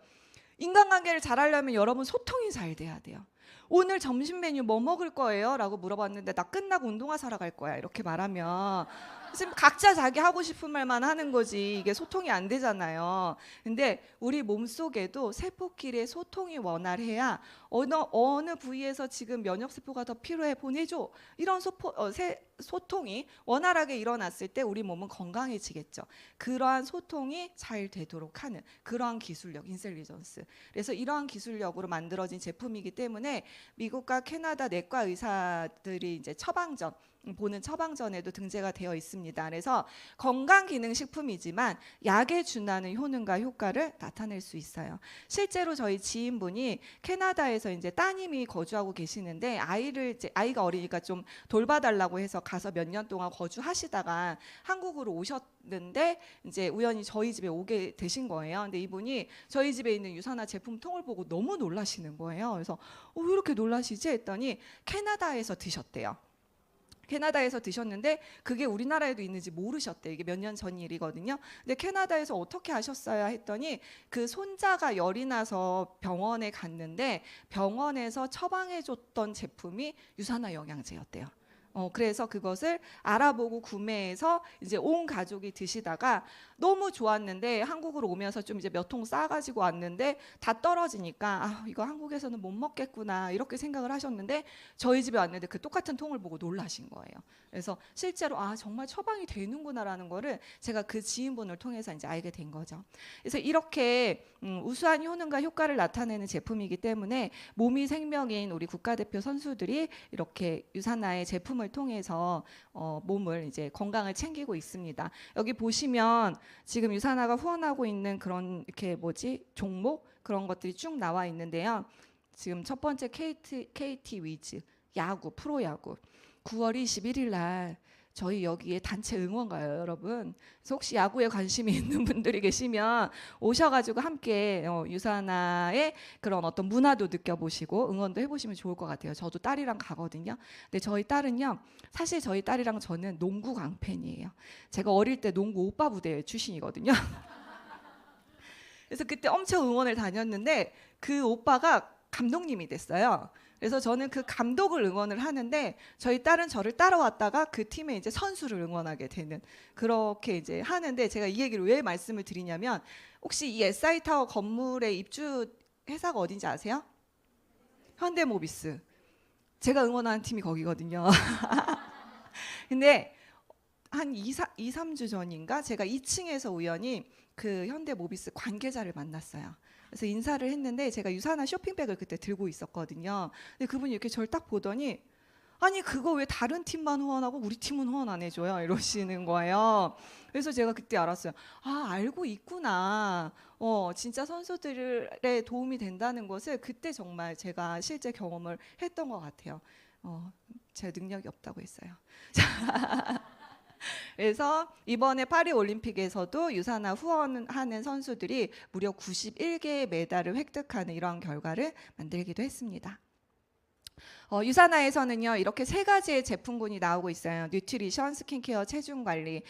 인간관계를 잘 하려면 여러분 소통이 잘 돼야 돼요. 오늘 점심 메뉴 뭐 먹을 거예요? 라고 물어봤는데 나 끝나고 운동화 사러 갈 거야 이렇게 말하면 지금 각자 자기 하고 싶은 말만 하는 거지 이게 소통이 안 되잖아요. 근데 우리 몸속에도 세포끼리의 소통이 원활해야 어느 부위에서 지금 면역세포가 더 필요해 보내줘 이런 소통이 원활하게 일어났을 때 우리 몸은 건강해지겠죠. 그러한 소통이 잘 되도록 하는 그러한 기술력 인셀리전스. 그래서 이러한 기술력으로 만들어진 제품이기 때문에 미국과 캐나다 내과 의사들이 이제 보는 처방전에도 등재가 되어 있습니다. 그래서 건강기능식품이지만 약에 준하는 효능과 효과를 나타낼 수 있어요. 실제로 저희 지인분이 캐나다에서 이제 따님이 거주하고 계시는데 아이가 어리니까 좀 돌봐달라고 해서 가서 몇 년 동안 거주하시다가 한국으로 오셨는데 이제 우연히 저희 집에 오게 되신 거예요. 근데 이분이 저희 집에 있는 유산화 제품통을 보고 너무 놀라시는 거예요. 그래서 왜 이렇게 놀라시지 했더니 캐나다에서 드셨대요. 캐나다에서 드셨는데 그게 우리나라에도 있는지 모르셨대. 이게 몇 년 전 일이거든요. 근데 캐나다에서 어떻게 하셨어야 했더니 그 손자가 열이 나서 병원에 갔는데 병원에서 처방해줬던 제품이 유산화 영양제였대요. 그래서 그것을 알아보고 구매해서 이제 온 가족이 드시다가 너무 좋았는데 한국으로 오면서 좀 이제 몇 통 싸가지고 왔는데 다 떨어지니까 이거 한국에서는 못 먹겠구나 이렇게 생각을 하셨는데 저희 집에 왔는데 그 똑같은 통을 보고 놀라신 거예요. 그래서 실제로 정말 처방이 되는구나라는 거를 제가 그 지인분을 통해서 이제 알게 된 거죠. 그래서 이렇게 우수한 효능과 효과를 나타내는 제품이기 때문에 몸이 생명인 우리 국가대표 선수들이 이렇게 유산화의 제품을 통해서 몸을 이제 건강을 챙기고 있습니다. 여기 보시면 지금 유산화가 후원하고 있는 그런 이렇게 종목 그런 것들이 쭉 나와 있는데요. 지금 첫 번째 KT 위즈 야구 프로야구 9월 21일 날 저희 여기에 단체 응원 가요, 여러분. 그래서 혹시 야구에 관심이 있는 분들이 계시면 오셔가지고 함께 유산화의 그런 어떤 문화도 느껴보시고 응원도 해보시면 좋을 것 같아요. 저도 딸이랑 가거든요. 근데 저희 딸은요, 사실 저희 딸이랑 저는 농구 광팬이에요. 제가 어릴 때 농구 오빠 부대 출신이거든요. 그래서 그때 엄청 응원을 다녔는데 그 오빠가 감독님이 됐어요. 그래서 저는 그 감독을 응원을 하는데 저희 딸은 저를 따라왔다가 그 팀의 이제 선수를 응원하게 되는 그렇게 이제 하는데 제가 이 얘기를 왜 말씀을 드리냐면 혹시 이 SI타워 건물의 입주 회사가 어딘지 아세요? 현대모비스. 제가 응원하는 팀이 거기거든요. 근데 한 2-3주 전인가 제가 2층에서 우연히 그 현대모비스 관계자를 만났어요. 그래서 인사를 했는데 제가 유산화 쇼핑백을 그때 들고 있었거든요. 근데 그분이 이렇게 저를 딱 보더니 아니 그거 왜 다른 팀만 후원하고 우리 팀은 후원 안 해줘요? 이러시는 거예요. 그래서 제가 그때 알았어요. 알고 있구나. 진짜 선수들의 도움이 된다는 것을 그때 정말 제가 실제 경험을 했던 것 같아요. 제 능력이 없다고 했어요. 그래서 이번에 파리 올림픽에서도 유산화 후원하는 선수들이 무려 91개의 메달을 획득하는 이러한 결과를 만들기도 했습니다. 유사나에서는요 이렇게 세 가지의 제품군이 나오고 있어요. 뉴트리션, 스킨케어, 체중 관리.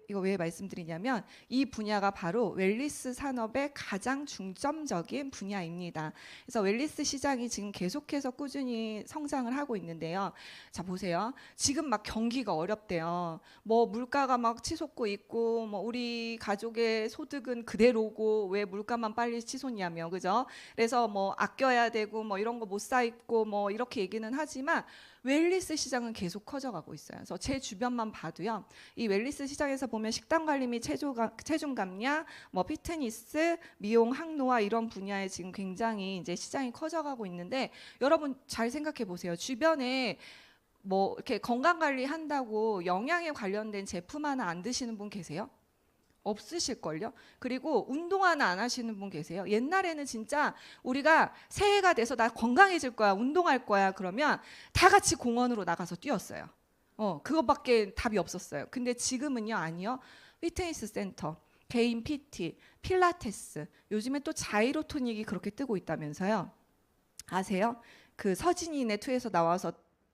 이거 왜 말씀드리냐면 이 분야가 바로 웰니스 산업의 가장 중점적인 분야입니다. 그래서 웰니스 시장이 지금 계속해서 꾸준히 성장을 하고 있는데요. 자 보세요. 지금 막 경기가 어렵대요. 뭐 물가가 막 치솟고 있고 뭐 우리 가족의 소득은 그대로고 왜 물가만 빨리 치솟냐며, 그죠? 그래서 뭐 아껴야 되고 뭐 이런 거 못 사 입고 뭐 이렇게 얘기는 하지만 웰니스 시장은 계속 커져가고 있어요. 그래서 제 주변만 봐도요. 이 웰니스 시장에서 보면 식단 관리 및 체중 감량, 뭐 피트니스, 미용, 항노화 이런 분야에 지금 굉장히 이제 시장이 커져가고 있는데 여러분 잘 생각해 보세요. 주변에 뭐 이렇게 건강 관리 한다고 영양에 관련된 제품 하나 안 드시는 분 계세요? 없으실걸요. 그리고 운동 하나 안 하시는 분 계세요. 옛날에는 진짜 우리가 새해가 돼서 나 건강해질 거야, 운동할 거야 그러면 다 같이 공원으로 나가서 뛰었어요. 그거밖에 답이 없었어요. 근데 지금은요 아니요. 피트니스 센터, 개인 PT, 필라테스, 요즘에 또 자이로토닉이 그렇게 뜨고 있다면서요. 아세요? 그 서진이네 2에서 나와서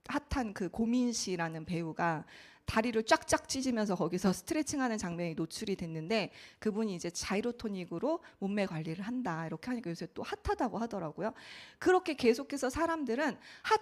핫한 그 고민 씨라는 배우가 다리를 쫙쫙 찢으면서 거기서 스트레칭하는 장면이 노출이 됐는데 그분이 이제 자이로토닉으로 몸매 관리를 한다 이렇게 하니까 요새 또 핫하다고 하더라고요. 그렇게 계속해서 사람들은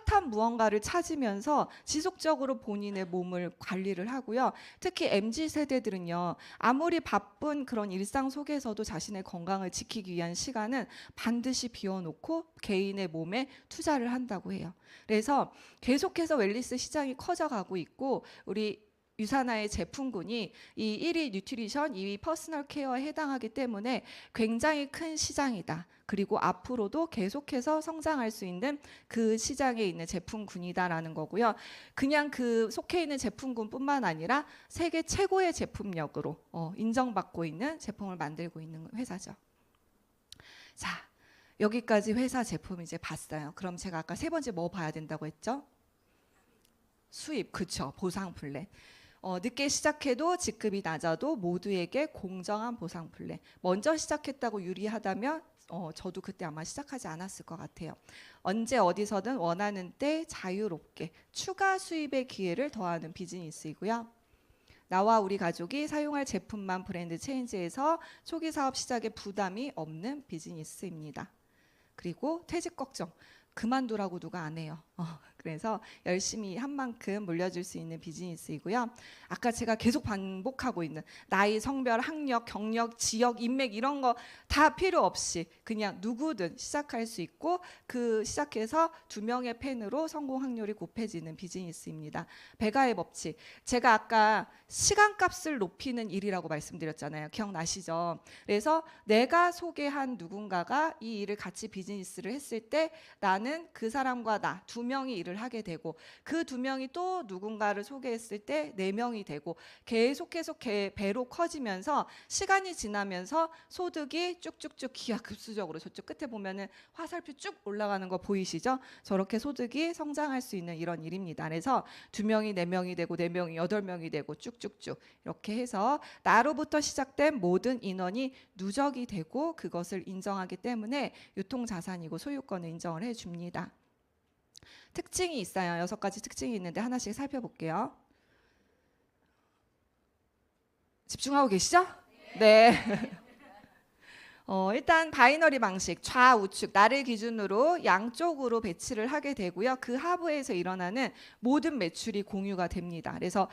핫한 무언가를 찾으면서 지속적으로 본인의 몸을 관리를 하고요. 특히 MZ 세대들은요. 아무리 바쁜 그런 일상 속에서도 자신의 건강을 지키기 위한 시간은 반드시 비워놓고 개인의 몸에 투자를 한다고 해요. 그래서 계속해서 웰니스 시장이 커져가고 있고 우리 유사나의 제품군이 이 1위 뉴트리션, 2위 퍼스널 케어에 해당하기 때문에 굉장히 큰 시장이다. 그리고 앞으로도 계속해서 성장할 수 있는 그 시장에 있는 제품군이다라는 거고요. 그냥 그 속해 있는 제품군뿐만 아니라 세계 최고의 제품력으로 인정받고 있는 제품을 만들고 있는 회사죠. 자, 여기까지 회사 제품 이제 봤어요. 그럼 제가 아까 세 번째 뭐 봐야 된다고 했죠? 수입, 그쵸? 보상 플랜. 늦게 시작해도 직급이 낮아도 모두에게 공정한 보상 플랜. 먼저 시작했다고 유리하다면 저도 그때 아마 시작하지 않았을 것 같아요. 언제 어디서든 원하는 때 자유롭게 추가 수입의 기회를 더하는 비즈니스이고요. 나와 우리 가족이 사용할 제품만 브랜드 체인지해서 초기 사업 시작에 부담이 없는 비즈니스입니다. 그리고 퇴직 걱정 그만두라고 누가 안 해요. 그래서 열심히 한 만큼 물려줄 수 있는 비즈니스이고요. 아까 제가 계속 반복하고 있는 나이, 성별, 학력, 경력, 지역, 인맥 이런 거 다 필요 없이 그냥 누구든 시작할 수 있고 그 시작해서 2명의 팬으로 성공 확률이 곱해지는 비즈니스입니다. 배가의 법칙. 제가 아까 시간값을 높이는 일이라고 말씀드렸잖아요. 기억나시죠? 그래서 내가 소개한 누군가가 이 일을 같이 비즈니스를 했을 때 나는 그 사람과 나 2명이 일을 하게 되고 그 2명이 또 누군가를 소개했을 때 4명이 되고 계속해서 배로 커지면서 시간이 지나면서 소득이 쭉쭉쭉 기하급수적으로 저쪽 끝에 보면은 화살표 쭉 올라가는 거 보이시죠? 저렇게 소득이 성장할 수 있는 이런 일입니다. 그래서 2명이 4명이 되고 4명이 8명이 되고 쭉쭉쭉 이렇게 해서 나로부터 시작된 모든 인원이 누적이 되고 그것을 인정하기 때문에 유통자산이고 소유권을 인정을 해줍니다. 특징이 있어요. 6가지 특징이 있는데 하나씩 살펴볼게요. 집중하고 계시죠? 네. 일단 바이너리 방식 좌우측 나를 기준으로 양쪽으로 배치를 하게 되고요. 그 하부에서 일어나는 모든 매출이 공유가 됩니다. 그래서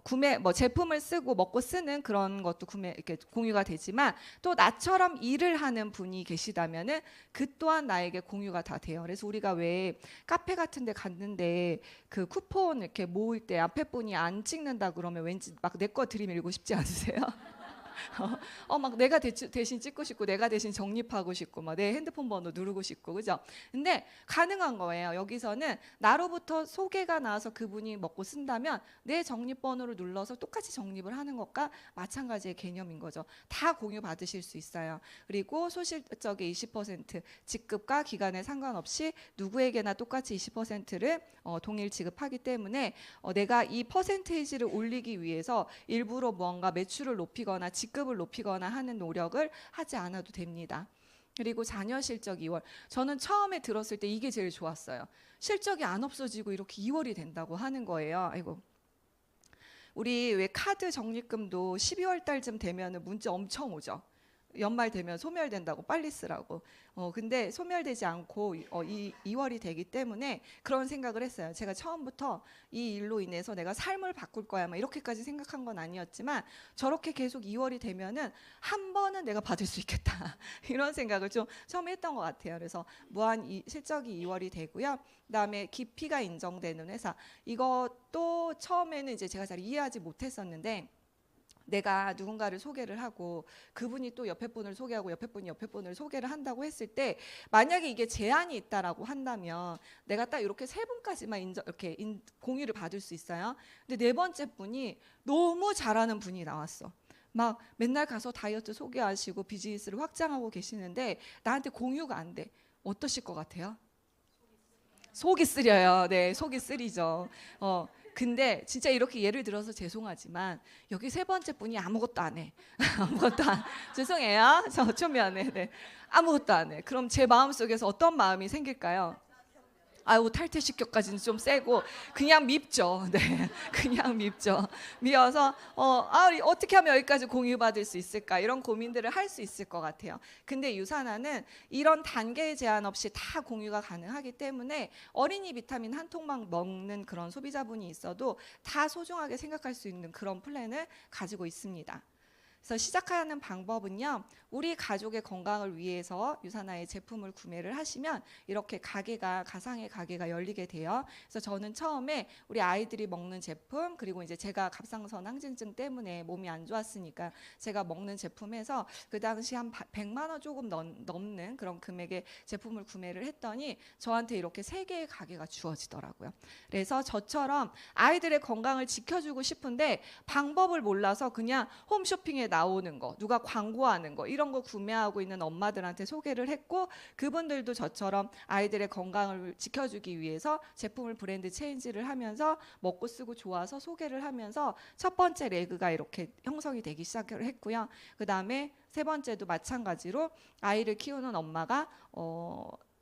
구매 제품을 쓰고 먹고 쓰는 그런 것도 이렇게 공유가 되지만 또 나처럼 일을 하는 분이 계시다면은 그 또한 나에게 공유가 다 돼요. 그래서 우리가 왜 카페 같은 데 갔는데 그 쿠폰 이렇게 모을 때 앞에 분이 안 찍는다 그러면 왠지 막 내 거 들이밀고 싶지 않으세요? 막 내가 대신 찍고 싶고 내가 대신 적립하고 싶고 막 내 핸드폰 번호 누르고 싶고 그죠? 근데 가능한 거예요. 여기서는 나로부터 소개가 나와서 그분이 먹고 쓴다면 내 적립번호를 눌러서 똑같이 적립을 하는 것과 마찬가지의 개념인 거죠. 다 공유 받으실 수 있어요. 그리고 소실적의 20% 직급과 기간에 상관없이 누구에게나 똑같이 20%를 동일 지급하기 때문에 내가 이 퍼센테이지를 올리기 위해서 일부러 무언가 매출을 높이거나 직급을 높이거나 하는 노력을 하지 않아도 됩니다. 그리고 자녀 실적 2월. 저는 처음에 들었을 때 이게 제일 좋았어요. 실적이 안 없어지고 이렇게 2월이 된다고 하는 거예요. 아이고. 우리 왜 카드 적립금도 12월 달쯤 되면은 문자 엄청 오죠. 연말 되면 소멸된다고 빨리 쓰라고. 근데 소멸되지 않고 이 2월이 되기 때문에 그런 생각을 했어요. 제가 처음부터 이 일로 인해서 내가 삶을 바꿀 거야 막 이렇게까지 생각한 건 아니었지만 저렇게 계속 2월이 되면은 한 번은 내가 받을 수 있겠다 이런 생각을 좀 처음에 했던 것 같아요. 그래서 무한 실적이 2월이 되고요. 그다음에 기피가 인정되는 회사, 이것도 처음에는 이제 제가 잘 이해하지 못했었는데, 내가 누군가를 소개를 하고 그분이 또 옆에 분을 소개하고 옆에 분이 옆에 분을 소개를 한다고 했을 때, 만약에 이게 제한이 있다라고 한다면 내가 딱 이렇게 세 분까지만 이렇게 공유를 받을 수 있어요. 근데 네 번째 분이 너무 잘하는 분이 나왔어. 막 맨날 가서 다이어트 소개하시고 비즈니스를 확장하고 계시는데 나한테 공유가 안 돼. 어떠실 것 같아요? 속이 쓰려요. 네, 속이 쓰리죠. 근데 진짜 이렇게 예를 들어서 죄송하지만 여기 세 번째 분이 아무것도 안 해. 아무것도 안. 죄송해요. 저 초면에. 네. 아무것도 안 해. 그럼 제 마음속에서 어떤 마음이 생길까요? 아유, 탈퇴시켜까지는 좀 세고 그냥 밉죠. 네, 그냥 밉죠. 미워서 어떻게 하면 여기까지 공유받을 수 있을까, 이런 고민들을 할 수 있을 것 같아요. 근데 유산화는 이런 단계 제한 없이 다 공유가 가능하기 때문에 어린이 비타민 한 통만 먹는 그런 소비자분이 있어도 다 소중하게 생각할 수 있는 그런 플랜을 가지고 있습니다. 그래서 시작하는 방법은요, 우리 가족의 건강을 위해서 유산화의 제품을 구매를 하시면 이렇게 가상의 가게가 열리게 돼요. 그래서 저는 처음에 우리 아이들이 먹는 제품, 그리고 이제 제가 갑상선 항진증 때문에 몸이 안 좋았으니까 제가 먹는 제품에서 그 당시 한 100만 원 조금 넘는 그런 금액의 제품을 구매를 했더니 저한테 이렇게 3개의 가게가 주어지더라고요. 그래서 저처럼 아이들의 건강을 지켜주고 싶은데 방법을 몰라서 그냥 홈쇼핑에 나오는 거, 누가 광고하는 거, 이런 거 구매하고 있는 엄마들한테 소개를 했고, 그분들도 저처럼 아이들의 건강을 지켜주기 위해서 제품을 브랜드 체인지를 하면서 먹고 쓰고 좋아서 소개를 하면서 첫 번째 레그가 이렇게 형성이 되기 시작을 했고요. 그 다음에 세 번째도 마찬가지로 아이를 키우는 엄마가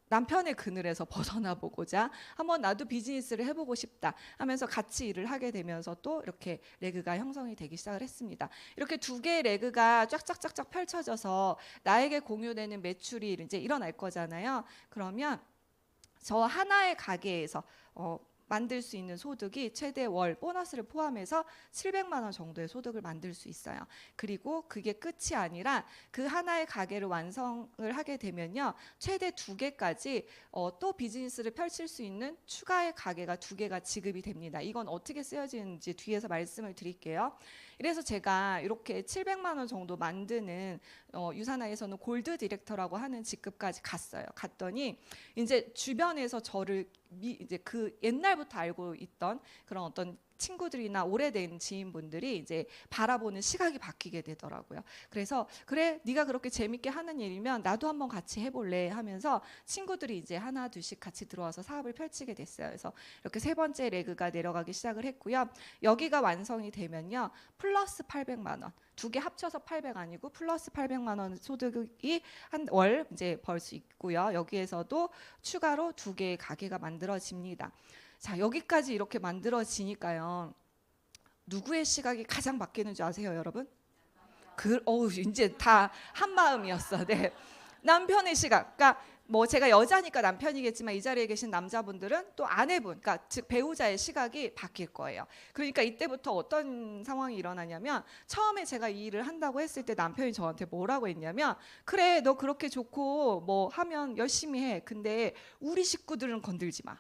남편의 그늘에서 벗어나 보고자 한번 나도 비즈니스를 해보고 싶다 하면서 같이 일을 하게 되면서 또 이렇게 레그가 형성이 되기 시작을 했습니다. 이렇게 2개의 레그가 쫙쫙쫙쫙 펼쳐져서 나에게 공유되는 매출이 이제 일어날 거잖아요. 그러면 저 하나의 가게에서 만들 수 있는 소득이 최대 월 보너스를 포함해서 700만 원 정도의 소득을 만들 수 있어요. 그리고 그게 끝이 아니라 그 하나의 가게를 완성을 하게 되면요, 최대 2개까지 또 비즈니스를 펼칠 수 있는 추가의 가게가 2개가 지급이 됩니다. 이건 어떻게 쓰여지는지 뒤에서 말씀을 드릴게요. 그래서 제가 이렇게 700만 원 정도 만드는 유산화에서는 골드 디렉터라고 하는 직급까지 갔더니 이제 주변에서 저를 이제 그 옛날부터 알고 있던 그런 어떤 친구들이나 오래된 지인분들이 이제 바라보는 시각이 바뀌게 되더라고요. 그래서 그래, 네가 그렇게 재밌게 하는 일이면 나도 한번 같이 해볼래 하면서 친구들이 이제 하나 둘씩 같이 들어와서 사업을 펼치게 됐어요. 그래서 이렇게 세 번째 레그가 내려가기 시작을 했고요. 여기가 완성이 되면요, 플러스 800만 원, 2개 합쳐서 800 아니고 플러스 800만 원 소득이 한 월 이제 벌 수 있고요. 여기에서도 추가로 2개의 가게가 만들어집니다. 자, 여기까지 이렇게 만들어지니까요, 누구의 시각이 가장 바뀌는 줄 아세요, 여러분? 이제 다 한 마음이었어. 네. 남편의 시각. 그러니까 뭐 제가 여자니까 남편이겠지만 이 자리에 계신 남자분들은 또 아내분, 그러니까 즉 배우자의 시각이 바뀔 거예요. 그러니까 이때부터 어떤 상황이 일어나냐면, 처음에 제가 이 일을 한다고 했을 때 남편이 저한테 뭐라고 했냐면, 그래, 너 그렇게 좋고 뭐 하면 열심히 해. 근데 우리 식구들은 건들지 마.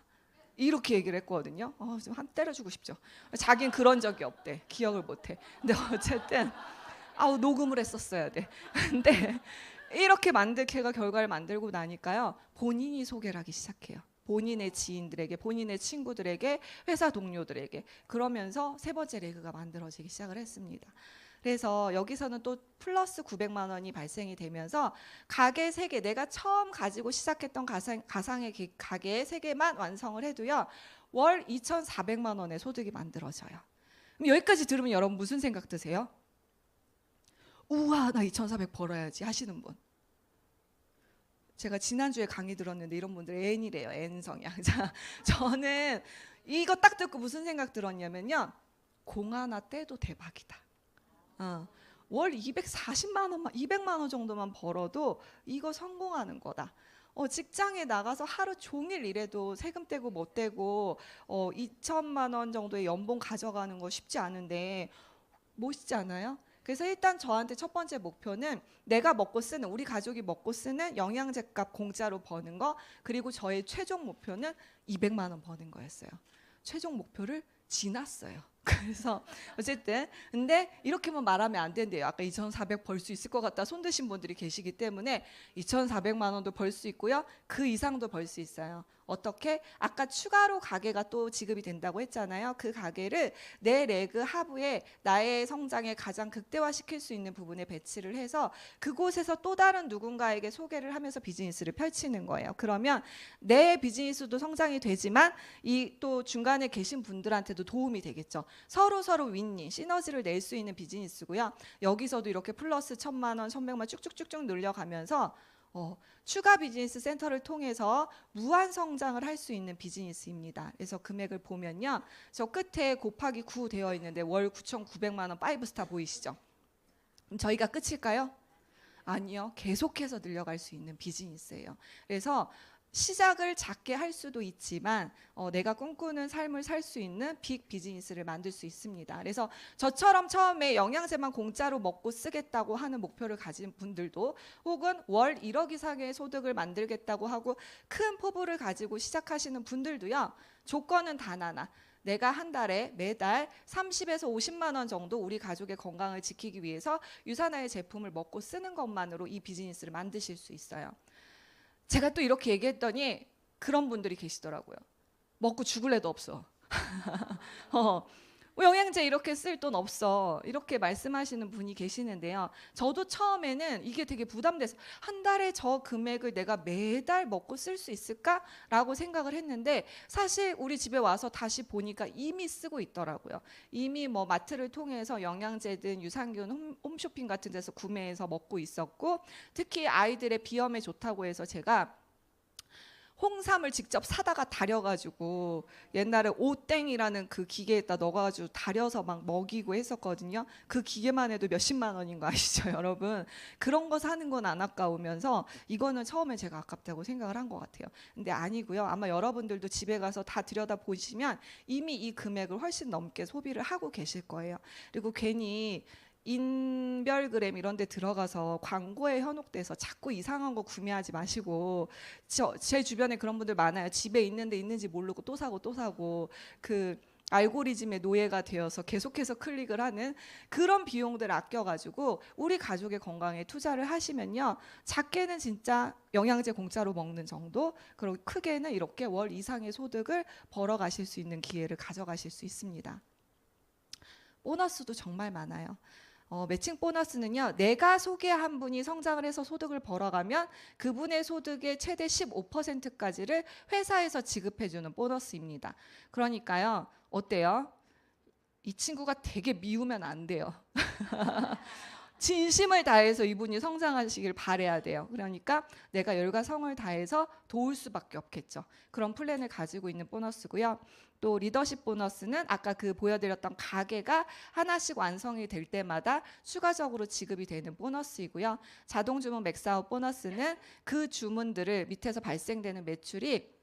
이렇게 얘기를 했거든요. 한 때려주고 싶죠. 자기는 그런 적이 없대. 기억을 못해. 근데 어쨌든 녹음을 했었어야 돼. 근데 이렇게 걔가 결과를 만들고 나니까요, 본인이 소개를 하기 시작해요. 본인의 지인들에게, 본인의 친구들에게, 회사 동료들에게. 그러면서 세 번째 레그가 만들어지기 시작을 했습니다. 그래서 여기서는 또 플러스 900만 원이 발생이 되면서 가게 3개, 내가 처음 가지고 시작했던 가상의 가게 3개만 완성을 해도요, 월 2,400만 원의 소득이 만들어져요. 그럼 여기까지 들으면 여러분 무슨 생각 드세요? 우와, 나 2,400 벌어야지 하시는 분. 제가 지난주에 강의 들었는데 이런 분들 N이래요. N 성향. 자, 저는 이거 딱 듣고 무슨 생각 들었냐면요. 공 하나 떼도 대박이다. 월 240만 원만 200만 원 정도만 벌어도 이거 성공하는 거다. 직장에 나가서 하루 종일 일해도 세금 떼고 못 떼고 2천만 원 정도의 연봉 가져가는 거 쉽지 않은데 멋있지 않아요? 그래서 일단 저한테 첫 번째 목표는 내가 먹고 쓰는, 우리 가족이 먹고 쓰는 영양제 값 공짜로 버는 거, 그리고 저의 최종 목표는 200만 원 버는 거였어요. 최종 목표를 지났어요. 그래서 어쨌든 근데 이렇게만 말하면 안 된대요. 아까 2,400 벌 수 있을 것 같다 손 드신 분들이 계시기 때문에 2,400만 원도 벌 수 있고요. 그 이상도 벌 수 있어요. 어떻게? 아까 추가로 가게가 또 지급이 된다고 했잖아요. 그 가게를 내 레그 하부에 나의 성장에 가장 극대화시킬 수 있는 부분에 배치를 해서 그곳에서 또 다른 누군가에게 소개를 하면서 비즈니스를 펼치는 거예요. 그러면 내 비즈니스도 성장이 되지만 이 또 중간에 계신 분들한테도 도움이 되겠죠. 서로 윈윈 시너지를 낼 수 있는 비즈니스고요. 여기서도 이렇게 플러스 1,000만 원, 1,100만 쭉쭉쭉쭉 늘려가면서 추가 비즈니스 센터를 통해서 무한 성장을 할 수 있는 비즈니스입니다. 그래서 금액을 보면요. 저 끝에 곱하기 9 되어 있는데 월 9,900만 원 5스타 보이시죠? 저희가 끝일까요? 아니요. 계속해서 늘려갈 수 있는 비즈니스예요. 그래서 시작을 작게 할 수도 있지만 내가 꿈꾸는 삶을 살 수 있는 빅 비즈니스를 만들 수 있습니다. 그래서 저처럼 처음에 영양제만 공짜로 먹고 쓰겠다고 하는 목표를 가진 분들도 혹은 월 1억 이상의 소득을 만들겠다고 하고 큰 포부를 가지고 시작하시는 분들도요. 조건은 단 하나. 내가 한 달에 매달 30에서 50만 원 정도 우리 가족의 건강을 지키기 위해서 유산화의 제품을 먹고 쓰는 것만으로 이 비즈니스를 만드실 수 있어요. 제가 또 이렇게 얘기했더니 그런 분들이 계시더라고요. 먹고 죽을 애도 없어. 영양제 이렇게 쓸 돈 없어. 이렇게 말씀하시는 분이 계시는데요. 저도 처음에는 이게 되게 부담돼서 한 달에 저 금액을 내가 매달 먹고 쓸 수 있을까라고 생각을 했는데 사실 우리 집에 와서 다시 보니까 이미 쓰고 있더라고요. 이미 뭐 마트를 통해서 영양제든 유산균 홈쇼핑 같은 데서 구매해서 먹고 있었고 특히 아이들의 비염에 좋다고 해서 제가 홍삼을 직접 사다가 달여가지고 옛날에 오땡이라는 그 기계에다 넣어가지고 달여서 막 먹이고 했었거든요. 그 기계만 해도 몇십만 원인 거 아시죠, 여러분? 그런 거 사는 건 안 아까우면서 이거는 처음에 제가 아깝다고 생각을 한 것 같아요. 근데 아니고요. 아마 여러분들도 집에 가서 다 들여다 보시면 이미 이 금액을 훨씬 넘게 소비를 하고 계실 거예요. 그리고 괜히 인별그램 이런 데 들어가서 광고에 현혹돼서 자꾸 이상한 거 구매하지 마시고 제 주변에 그런 분들 많아요. 집에 있는데 있는지 모르고 또 사고 그 알고리즘의 노예가 되어서 계속해서 클릭을 하는 그런 비용들을 아껴가지고 우리 가족의 건강에 투자를 하시면요. 작게는 진짜 영양제 공짜로 먹는 정도, 그리고 크게는 이렇게 월 이상의 소득을 벌어가실 수 있는 기회를 가져가실 수 있습니다. 보너스도 정말 많아요. 매칭 보너스는요. 내가 소개한 분이 성장을 해서 소득을 벌어가면 그분의 소득의 최대 15%까지를 회사에서 지급해주는 보너스입니다. 그러니까요. 어때요? 이 친구가 되게 미우면 안 돼요. 진심을 다해서 이분이 성장하시길 바라야 돼요. 그러니까 내가 열과 성을 다해서 도울 수밖에 없겠죠. 그런 플랜을 가지고 있는 보너스고요. 또 리더십 보너스는 아까 그 보여드렸던 가게가 하나씩 완성이 될 때마다 추가적으로 지급이 되는 보너스이고요. 자동 주문 맥스아웃 보너스는 그 주문들을 밑에서 발생되는 매출이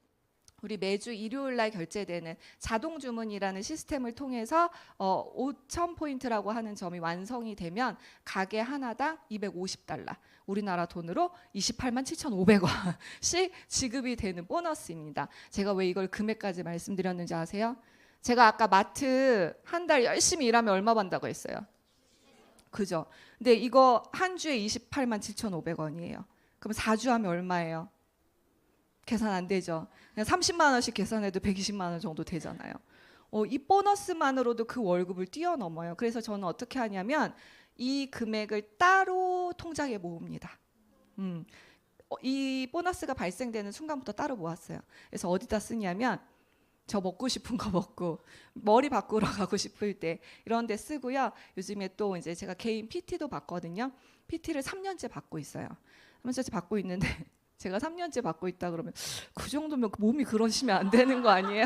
우리 매주 일요일 날 결제되는 자동 주문이라는 시스템을 통해서 5,000포인트라고 하는 점이 완성이 되면 가게 하나당 $250, 우리나라 돈으로 28만 7,500원씩 지급이 되는 보너스입니다. 제가 왜 이걸 금액까지 말씀드렸는지 아세요? 제가 아까 마트 한 달 열심히 일하면 얼마 받는다고 했어요? 그죠? 근데 이거 한 주에 28만 7,500원이에요. 그럼 4주 하면 얼마예요? 계산 안 되죠. 그냥 30만 원씩 계산해도 120만 원 정도 되잖아요. 이 보너스만으로도 그 월급을 뛰어넘어요. 그래서 저는 어떻게 하냐면 이 금액을 따로 통장에 모읍니다. 이 보너스가 발생되는 순간부터 따로 모았어요. 그래서 어디다 쓰냐면 저 먹고 싶은 거 먹고 머리 바꾸러 가고 싶을 때 이런 데 쓰고요. 요즘에 또 이제 제가 개인 PT도 받거든요. PT를 3년째 받고 있어요. 3년째 받고 있는데 제가 3년째 받고 있다 그러면 그 정도면 몸이 그러시면 안 되는 거 아니에요?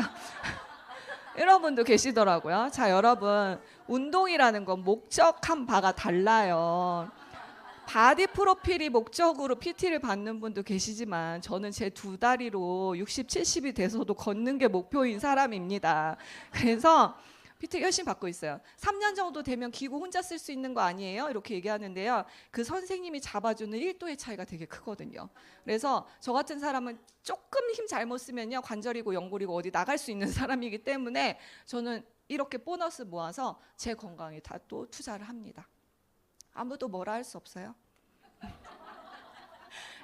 이런 분도 계시더라고요. 자, 여러분, 운동이라는 건 목적한 바가 달라요. 바디 프로필이 목적으로 PT를 받는 분도 계시지만 저는 제 두 다리로 60, 70이 돼서도 걷는 게 목표인 사람입니다. 그래서 PT 열심히 받고 있어요. 3년 정도 되면 기구 혼자 쓸 수 있는 거 아니에요? 이렇게 얘기하는데요. 그 선생님이 잡아주는 1도의 차이가 되게 크거든요. 그래서 저 같은 사람은 조금 힘 잘못 쓰면요, 관절이고 연골이고 어디 나갈 수 있는 사람이기 때문에 저는 이렇게 보너스 모아서 제 건강에 다 또 투자를 합니다. 아무도 뭐라 할 수 없어요.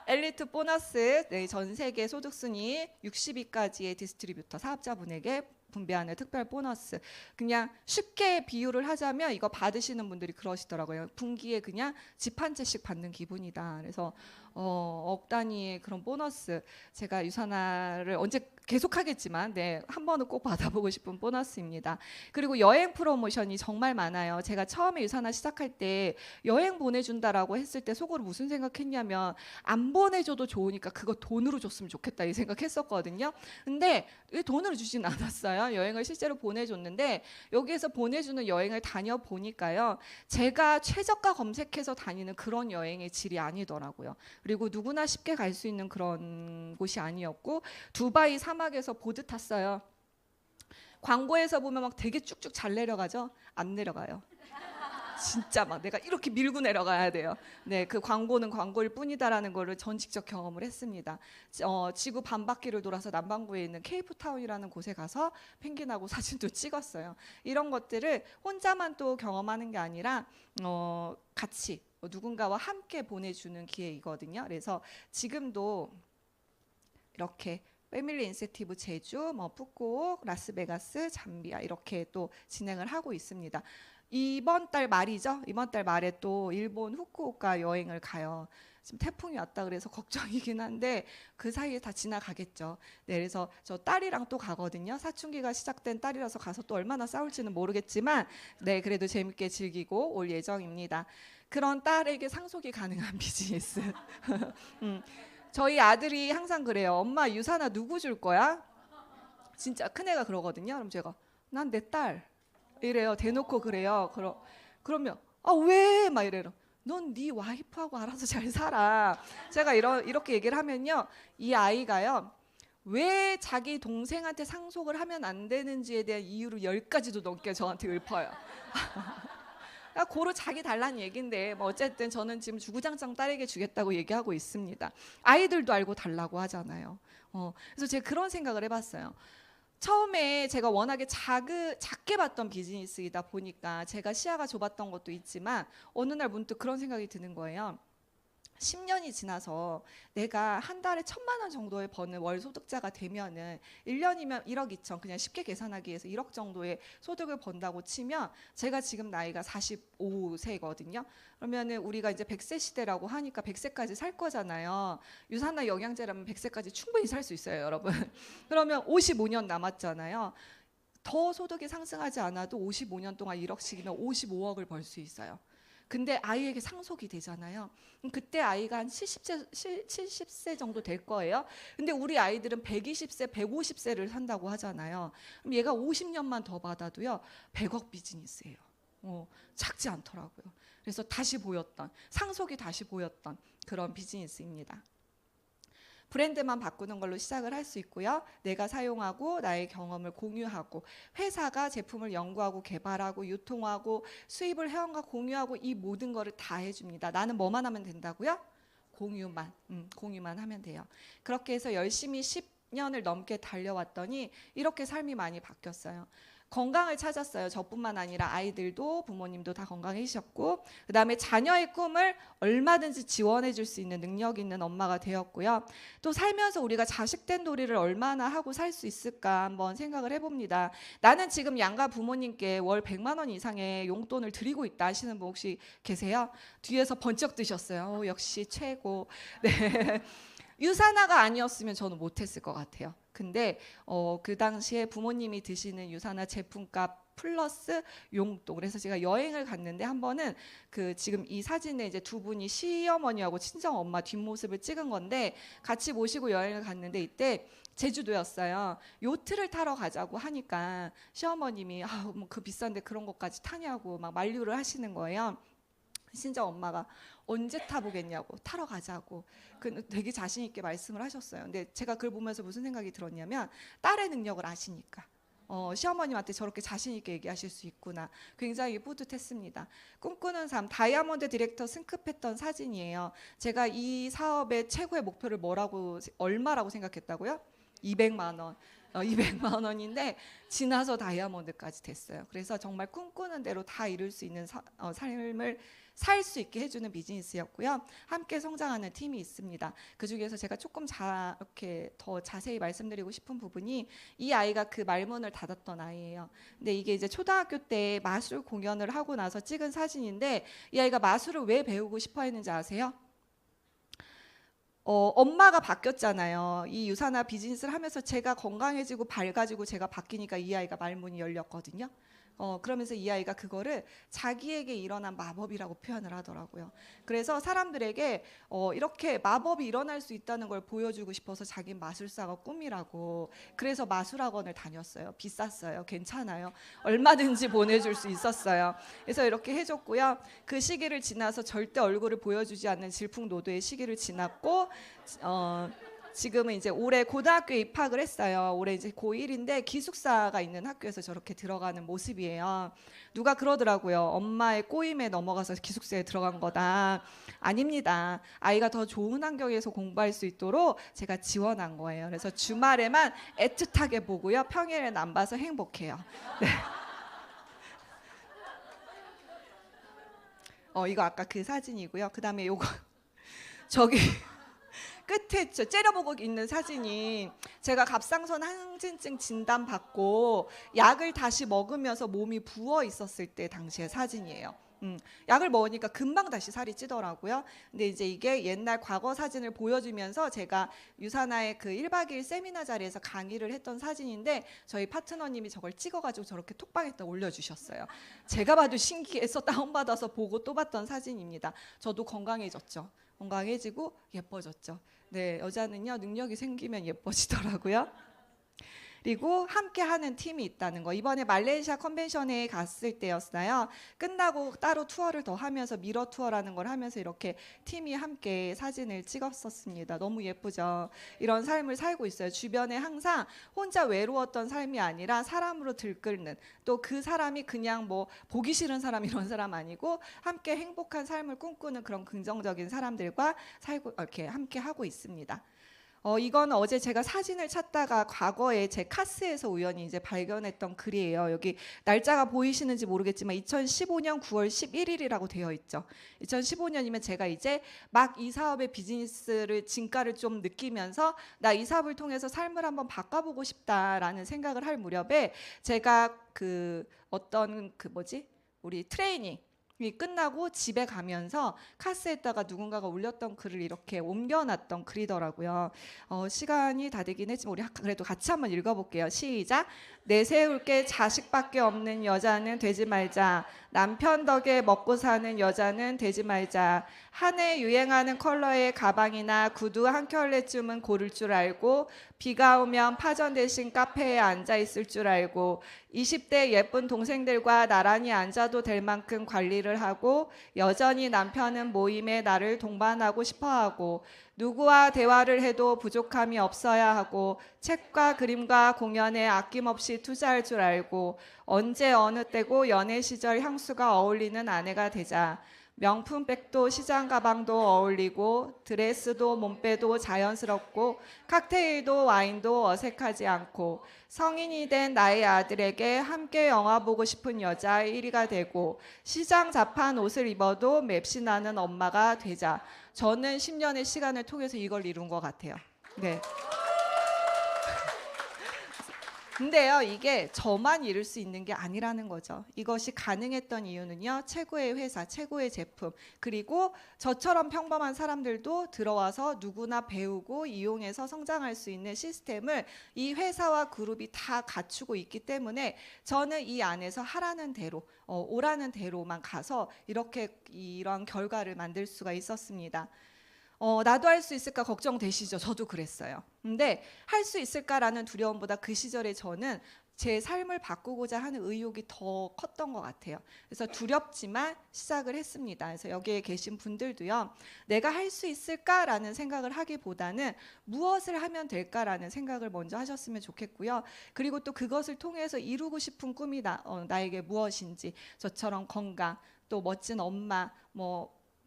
엘리트 보너스, 네, 전 세계 소득 순위 60위까지의 디스트리뷰터 사업자분에게 분배하는 특별 보너스. 그냥 쉽게 비유를 하자면 이거 받으시는 분들이 그러시더라고요. 분기에 그냥 집 한 채씩 받는 기분이다. 그래서 억 단위의 그런 보너스, 제가 유산화를 언제 계속하겠지만 네, 한 번은 꼭 받아보고 싶은 보너스입니다. 그리고 여행 프로모션이 정말 많아요. 제가 처음에 유산화 시작할 때 여행 보내준다라고 했을 때 속으로 무슨 생각했냐면 안 보내줘도 좋으니까 그거 돈으로 줬으면 좋겠다 이 생각했었거든요. 근데 왜 돈으로 주진 않았어요. 여행을 실제로 보내줬는데 여기에서 보내주는 여행을 다녀보니까요, 제가 최저가 검색해서 다니는 그런 여행의 질이 아니더라고요. 그리고 누구나 쉽게 갈 수 있는 그런 곳이 아니었고, 두바이 사막에서 보드 탔어요. 광고에서 보면 막 되게 쭉쭉 잘 내려가죠? 안 내려가요. 진짜 막 내가 이렇게 밀고 내려가야 돼요. 네, 그 광고는 광고일 뿐이다라는 거를 전 직접 경험을 했습니다. 지구 반바퀴를 돌아서 남반구에 있는 케이프타운이라는 곳에 가서 펭귄하고 사진도 찍었어요. 이런 것들을 혼자만 또 경험하는 게 아니라 같이 누군가와 함께 보내주는 기회이거든요. 그래서 지금도 이렇게 패밀리 인센티브 제주, 푸꾸옥, 라스베가스, 잠비아 이렇게 또 진행을 하고 있습니다. 이번 달 말이죠. 이번 달 말에 또 일본 후쿠오카 여행을 가요. 지금 태풍이 왔다 그래서 걱정이긴 한데 그 사이에 다 지나가겠죠. 네, 그래서 저 딸이랑 또 가거든요. 사춘기가 시작된 딸이라서 가서 또 얼마나 싸울지는 모르겠지만 네, 그래도 재밌게 즐기고 올 예정입니다. 그런 딸에게 상속이 가능한 비즈니스. 저희 아들이 항상 그래요. 엄마 유산화 누구 줄 거야? 진짜 큰애가 그러거든요. 그럼 제가 난 내 딸 이래요. 대놓고 그래요. 그러면 왜? 막 이래요. 넌 네 와이프하고 알아서 잘 살아. 제가 이렇게 얘기를 하면요, 이 아이가요, 왜 자기 동생한테 상속을 하면 안 되는지에 대한 이유를 10가지도 넘게 저한테 읊어요. 고로 자기 달라는 얘긴데 뭐 어쨌든 저는 지금 주구장창 딸에게 주겠다고 얘기하고 있습니다. 아이들도 알고 달라고 하잖아요. 그래서 제가 그런 생각을 해봤어요. 처음에 제가 워낙에 작게 봤던 비즈니스이다 보니까 제가 시야가 좁았던 것도 있지만 어느 날 문득 그런 생각이 드는 거예요. 10년이 지나서 내가 한 달에 1,000만 원 정도에 버는 월 소득자가 되면은 1년이면 1억 2천, 그냥 쉽게 계산하기 위해서 1억 정도의 소득을 번다고 치면 제가 지금 나이가 45세거든요. 그러면은 우리가 이제 100세 시대라고 하니까 100세까지 살 거잖아요. 유산화 영양제라면 100세까지 충분히 살 수 있어요, 여러분. 그러면 55년 남았잖아요. 더 소득이 상승하지 않아도 55년 동안 1억씩이면 55억을 벌 수 있어요. 근데 아이에게 상속이 되잖아요. 그때 아이가 한 70세 정도 될 거예요. 근데 우리 아이들은 120세, 150세를 산다고 하잖아요. 그럼 얘가 50년만 더 받아도요, 100억 비즈니스예요. 작지 않더라고요. 그래서 상속이 다시 보였던 그런 비즈니스입니다. 브랜드만 바꾸는 걸로 시작을 할 수 있고요. 내가 사용하고 나의 경험을 공유하고, 회사가 제품을 연구하고 개발하고 유통하고 수입을 회원과 공유하고, 이 모든 거를 다 해줍니다. 나는 뭐만 하면 된다고요? 공유만 하면 돼요. 그렇게 해서 열심히 10년을 넘게 달려왔더니 이렇게 삶이 많이 바뀌었어요. 건강을 찾았어요. 저뿐만 아니라 아이들도, 부모님도 다 건강해지셨고, 그 다음에 자녀의 꿈을 얼마든지 지원해 줄 수 있는 능력 있는 엄마가 되었고요. 또 살면서 우리가 자식된 도리를 얼마나 하고 살 수 있을까 한번 생각을 해봅니다. 나는 지금 양가 부모님께 월 100만 원 이상의 용돈을 드리고 있다 하시는 분 혹시 계세요? 뒤에서 번쩍 드셨어요. 역시 최고. 네. 유산화가 아니었으면 저는 못했을 것 같아요. 근데 그 당시에 부모님이 드시는 유산화 제품값 플러스 용돈. 그래서 제가 여행을 갔는데 한 번은 그 지금 이 사진에 이제 두 분이 시어머니하고 친정 엄마 뒷모습을 찍은 건데 같이 모시고 여행을 갔는데 이때 제주도였어요. 요트를 타러 가자고 하니까 시어머님이 뭐 그 비싼데 그런 것까지 타냐고 막 만류를 하시는 거예요. 친정 엄마가 언제 타보겠냐고, 타러 가자고 되게 자신 있게 말씀을 하셨어요. 근데 제가 그걸 보면서 무슨 생각이 들었냐면 딸의 능력을 아시니까 시어머님한테 저렇게 자신 있게 얘기하실 수 있구나, 굉장히 뿌듯했습니다. 꿈꾸는 삶, 다이아몬드 디렉터 승급했던 사진이에요. 제가 이 사업의 최고의 목표를 얼마라고 생각했다고요? 200만 원. 200만 원인데 지나서 다이아몬드까지 됐어요. 그래서 정말 꿈꾸는 대로 다 이룰 수 있는 삶을 살 수 있게 해주는 비즈니스였고요. 함께 성장하는 팀이 있습니다. 그 중에서 제가 조금 이렇게 더 자세히 말씀드리고 싶은 부분이, 이 아이가 그 말문을 닫았던 아이예요. 근데 이게 이제 초등학교 때 마술 공연을 하고 나서 찍은 사진인데, 이 아이가 마술을 왜 배우고 싶어 했는지 아세요? 엄마가 바뀌었잖아요. 이 유산화 비즈니스를 하면서 제가 건강해지고 밝아지고 제가 바뀌니까 이 아이가 말문이 열렸거든요. 그러면서 이 아이가 그거를 자기에게 일어난 마법이라고 표현을 하더라고요. 그래서 사람들에게 이렇게 마법이 일어날 수 있다는 걸 보여주고 싶어서 자기 마술사가 꿈이라고, 그래서 마술학원을 다녔어요. 비쌌어요. 괜찮아요. 얼마든지 보내줄 수 있었어요. 그래서 이렇게 해줬고요. 그 시기를 지나서 절대 얼굴을 보여주지 않는 질풍노도의 시기를 지났고, 지금은 이제 올해 고등학교에 입학을 했어요. 올해 이제 고1인데 기숙사가 있는 학교에서 저렇게 들어가는 모습이에요. 누가 그러더라고요. 엄마의 꼬임에 넘어가서 기숙사에 들어간 거다. 아닙니다. 아이가 더 좋은 환경에서 공부할 수 있도록 제가 지원한 거예요. 그래서 주말에만 애틋하게 보고요. 평일에는 안 봐서 행복해요. 네. 이거 아까 그 사진이고요. 그 다음에 요거 저기 끝에 째려보고 있는 사진이 제가 갑상선 항진증 진단 받고 약을 다시 먹으면서 몸이 부어 있었을 때 당시의 사진이에요. 약을 먹으니까 금방 다시 살이 찌더라고요. 근데 이제 이게 옛날 과거 사진을 보여주면서 제가 유산화의 그 1박 2일 세미나 자리에서 강의를 했던 사진인데, 저희 파트너님이 저걸 찍어가지고 저렇게 톡방에다 올려주셨어요. 제가 봐도 신기해서 다운받아서 보고 또 봤던 사진입니다. 저도 건강해졌죠. 건강해지고 예뻐졌죠. 네, 여자는요 능력이 생기면 예뻐지더라고요. 그리고 함께 하는 팀이 있다는 거. 이번에 말레이시아 컨벤션에 갔을 때였어요. 끝나고 따로 투어를 더 하면서 미러 투어라는 걸 하면서 이렇게 팀이 함께 사진을 찍었었습니다. 너무 예쁘죠. 이런 삶을 살고 있어요. 주변에 항상 혼자 외로웠던 삶이 아니라 사람으로 들끓는, 또 그 사람이 그냥 뭐 보기 싫은 사람 이런 사람 아니고 함께 행복한 삶을 꿈꾸는 그런 긍정적인 사람들과 이렇게 함께 하고 있습니다. 이건 어제 제가 사진을 찾다가 과거에 제 카스에서 우연히 이제 발견했던 글이에요. 여기 날짜가 보이시는지 모르겠지만 2015년 9월 11일이라고 되어 있죠. 2015년이면 제가 이제 막 이 사업의 비즈니스를 진가를 좀 느끼면서 나 이 사업을 통해서 삶을 한번 바꿔보고 싶다라는 생각을 할 무렵에 제가 우리 트레이닝 끝나고 집에 가면서 카스에다가 누군가가 올렸던 글을 이렇게 옮겨놨던 글이더라고요. 시간이 다 되긴 했지만 우리 그래도 같이 한번 읽어볼게요. 시작. 내세울 게 자식밖에 없는 여자는 되지 말자. 남편 덕에 먹고 사는 여자는 되지 말자. 한 해 유행하는 컬러의 가방이나 구두 한 켤레쯤은 고를 줄 알고, 비가 오면 파전 대신 카페에 앉아 있을 줄 알고, 20대 예쁜 동생들과 나란히 앉아도 될 만큼 관리를 하고, 여전히 남편은 모임에 나를 동반하고 싶어하고, 누구와 대화를 해도 부족함이 없어야 하고, 책과 그림과 공연에 아낌없이 투자할 줄 알고, 언제 어느 때고 연애 시절 향수가 어울리는 아내가 되자. 명품백도 시장 가방도 어울리고, 드레스도 몸빼도 자연스럽고, 칵테일도 와인도 어색하지 않고, 성인이 된 나의 아들에게 함께 영화 보고 싶은 여자 1위가 되고, 시장 잡한 옷을 입어도 맵신나는 엄마가 되자. 저는 10년의 시간을 통해서 이걸 이룬 것 같아요. 네. 근데요, 이게 저만 이룰 수 있는 게 아니라는 거죠. 이것이 가능했던 이유는요, 최고의 회사, 최고의 제품, 그리고 저처럼 평범한 사람들도 들어와서 누구나 배우고 이용해서 성장할 수 있는 시스템을 이 회사와 그룹이 다 갖추고 있기 때문에 저는 이 안에서 하라는 대로, 오라는 대로만 가서 이렇게 이런 결과를 만들 수가 있었습니다. 나도 할 수 있을까 걱정되시죠? 저도 그랬어요. 근데 할 수 있을까라는 두려움보다 그 시절에 저는 제 삶을 바꾸고자 하는 의욕이 더 컸던 것 같아요. 그래서 두렵지만 시작을 했습니다. 그래서 여기에 계신 분들도요, 내가 할 수 있을까라는 생각을 하기보다는 무엇을 하면 될까라는 생각을 먼저 하셨으면 좋겠고요. 그리고 또 그것을 통해서 이루고 싶은 꿈이 나에게 무엇인지, 저처럼 건강, 또 멋진 엄마,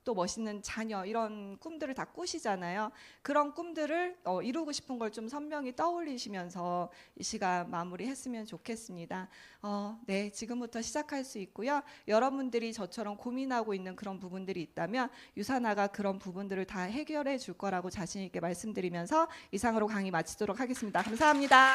또 멋있는 자녀, 이런 꿈들을 다 꾸시잖아요. 그런 꿈들을 이루고 싶은 걸 좀 선명히 떠올리시면서 이 시간 마무리했으면 좋겠습니다. 네, 지금부터 시작할 수 있고요. 여러분들이 저처럼 고민하고 있는 그런 부분들이 있다면 유사나가 그런 부분들을 다 해결해 줄 거라고 자신 있게 말씀드리면서 이상으로 강의 마치도록 하겠습니다. 감사합니다.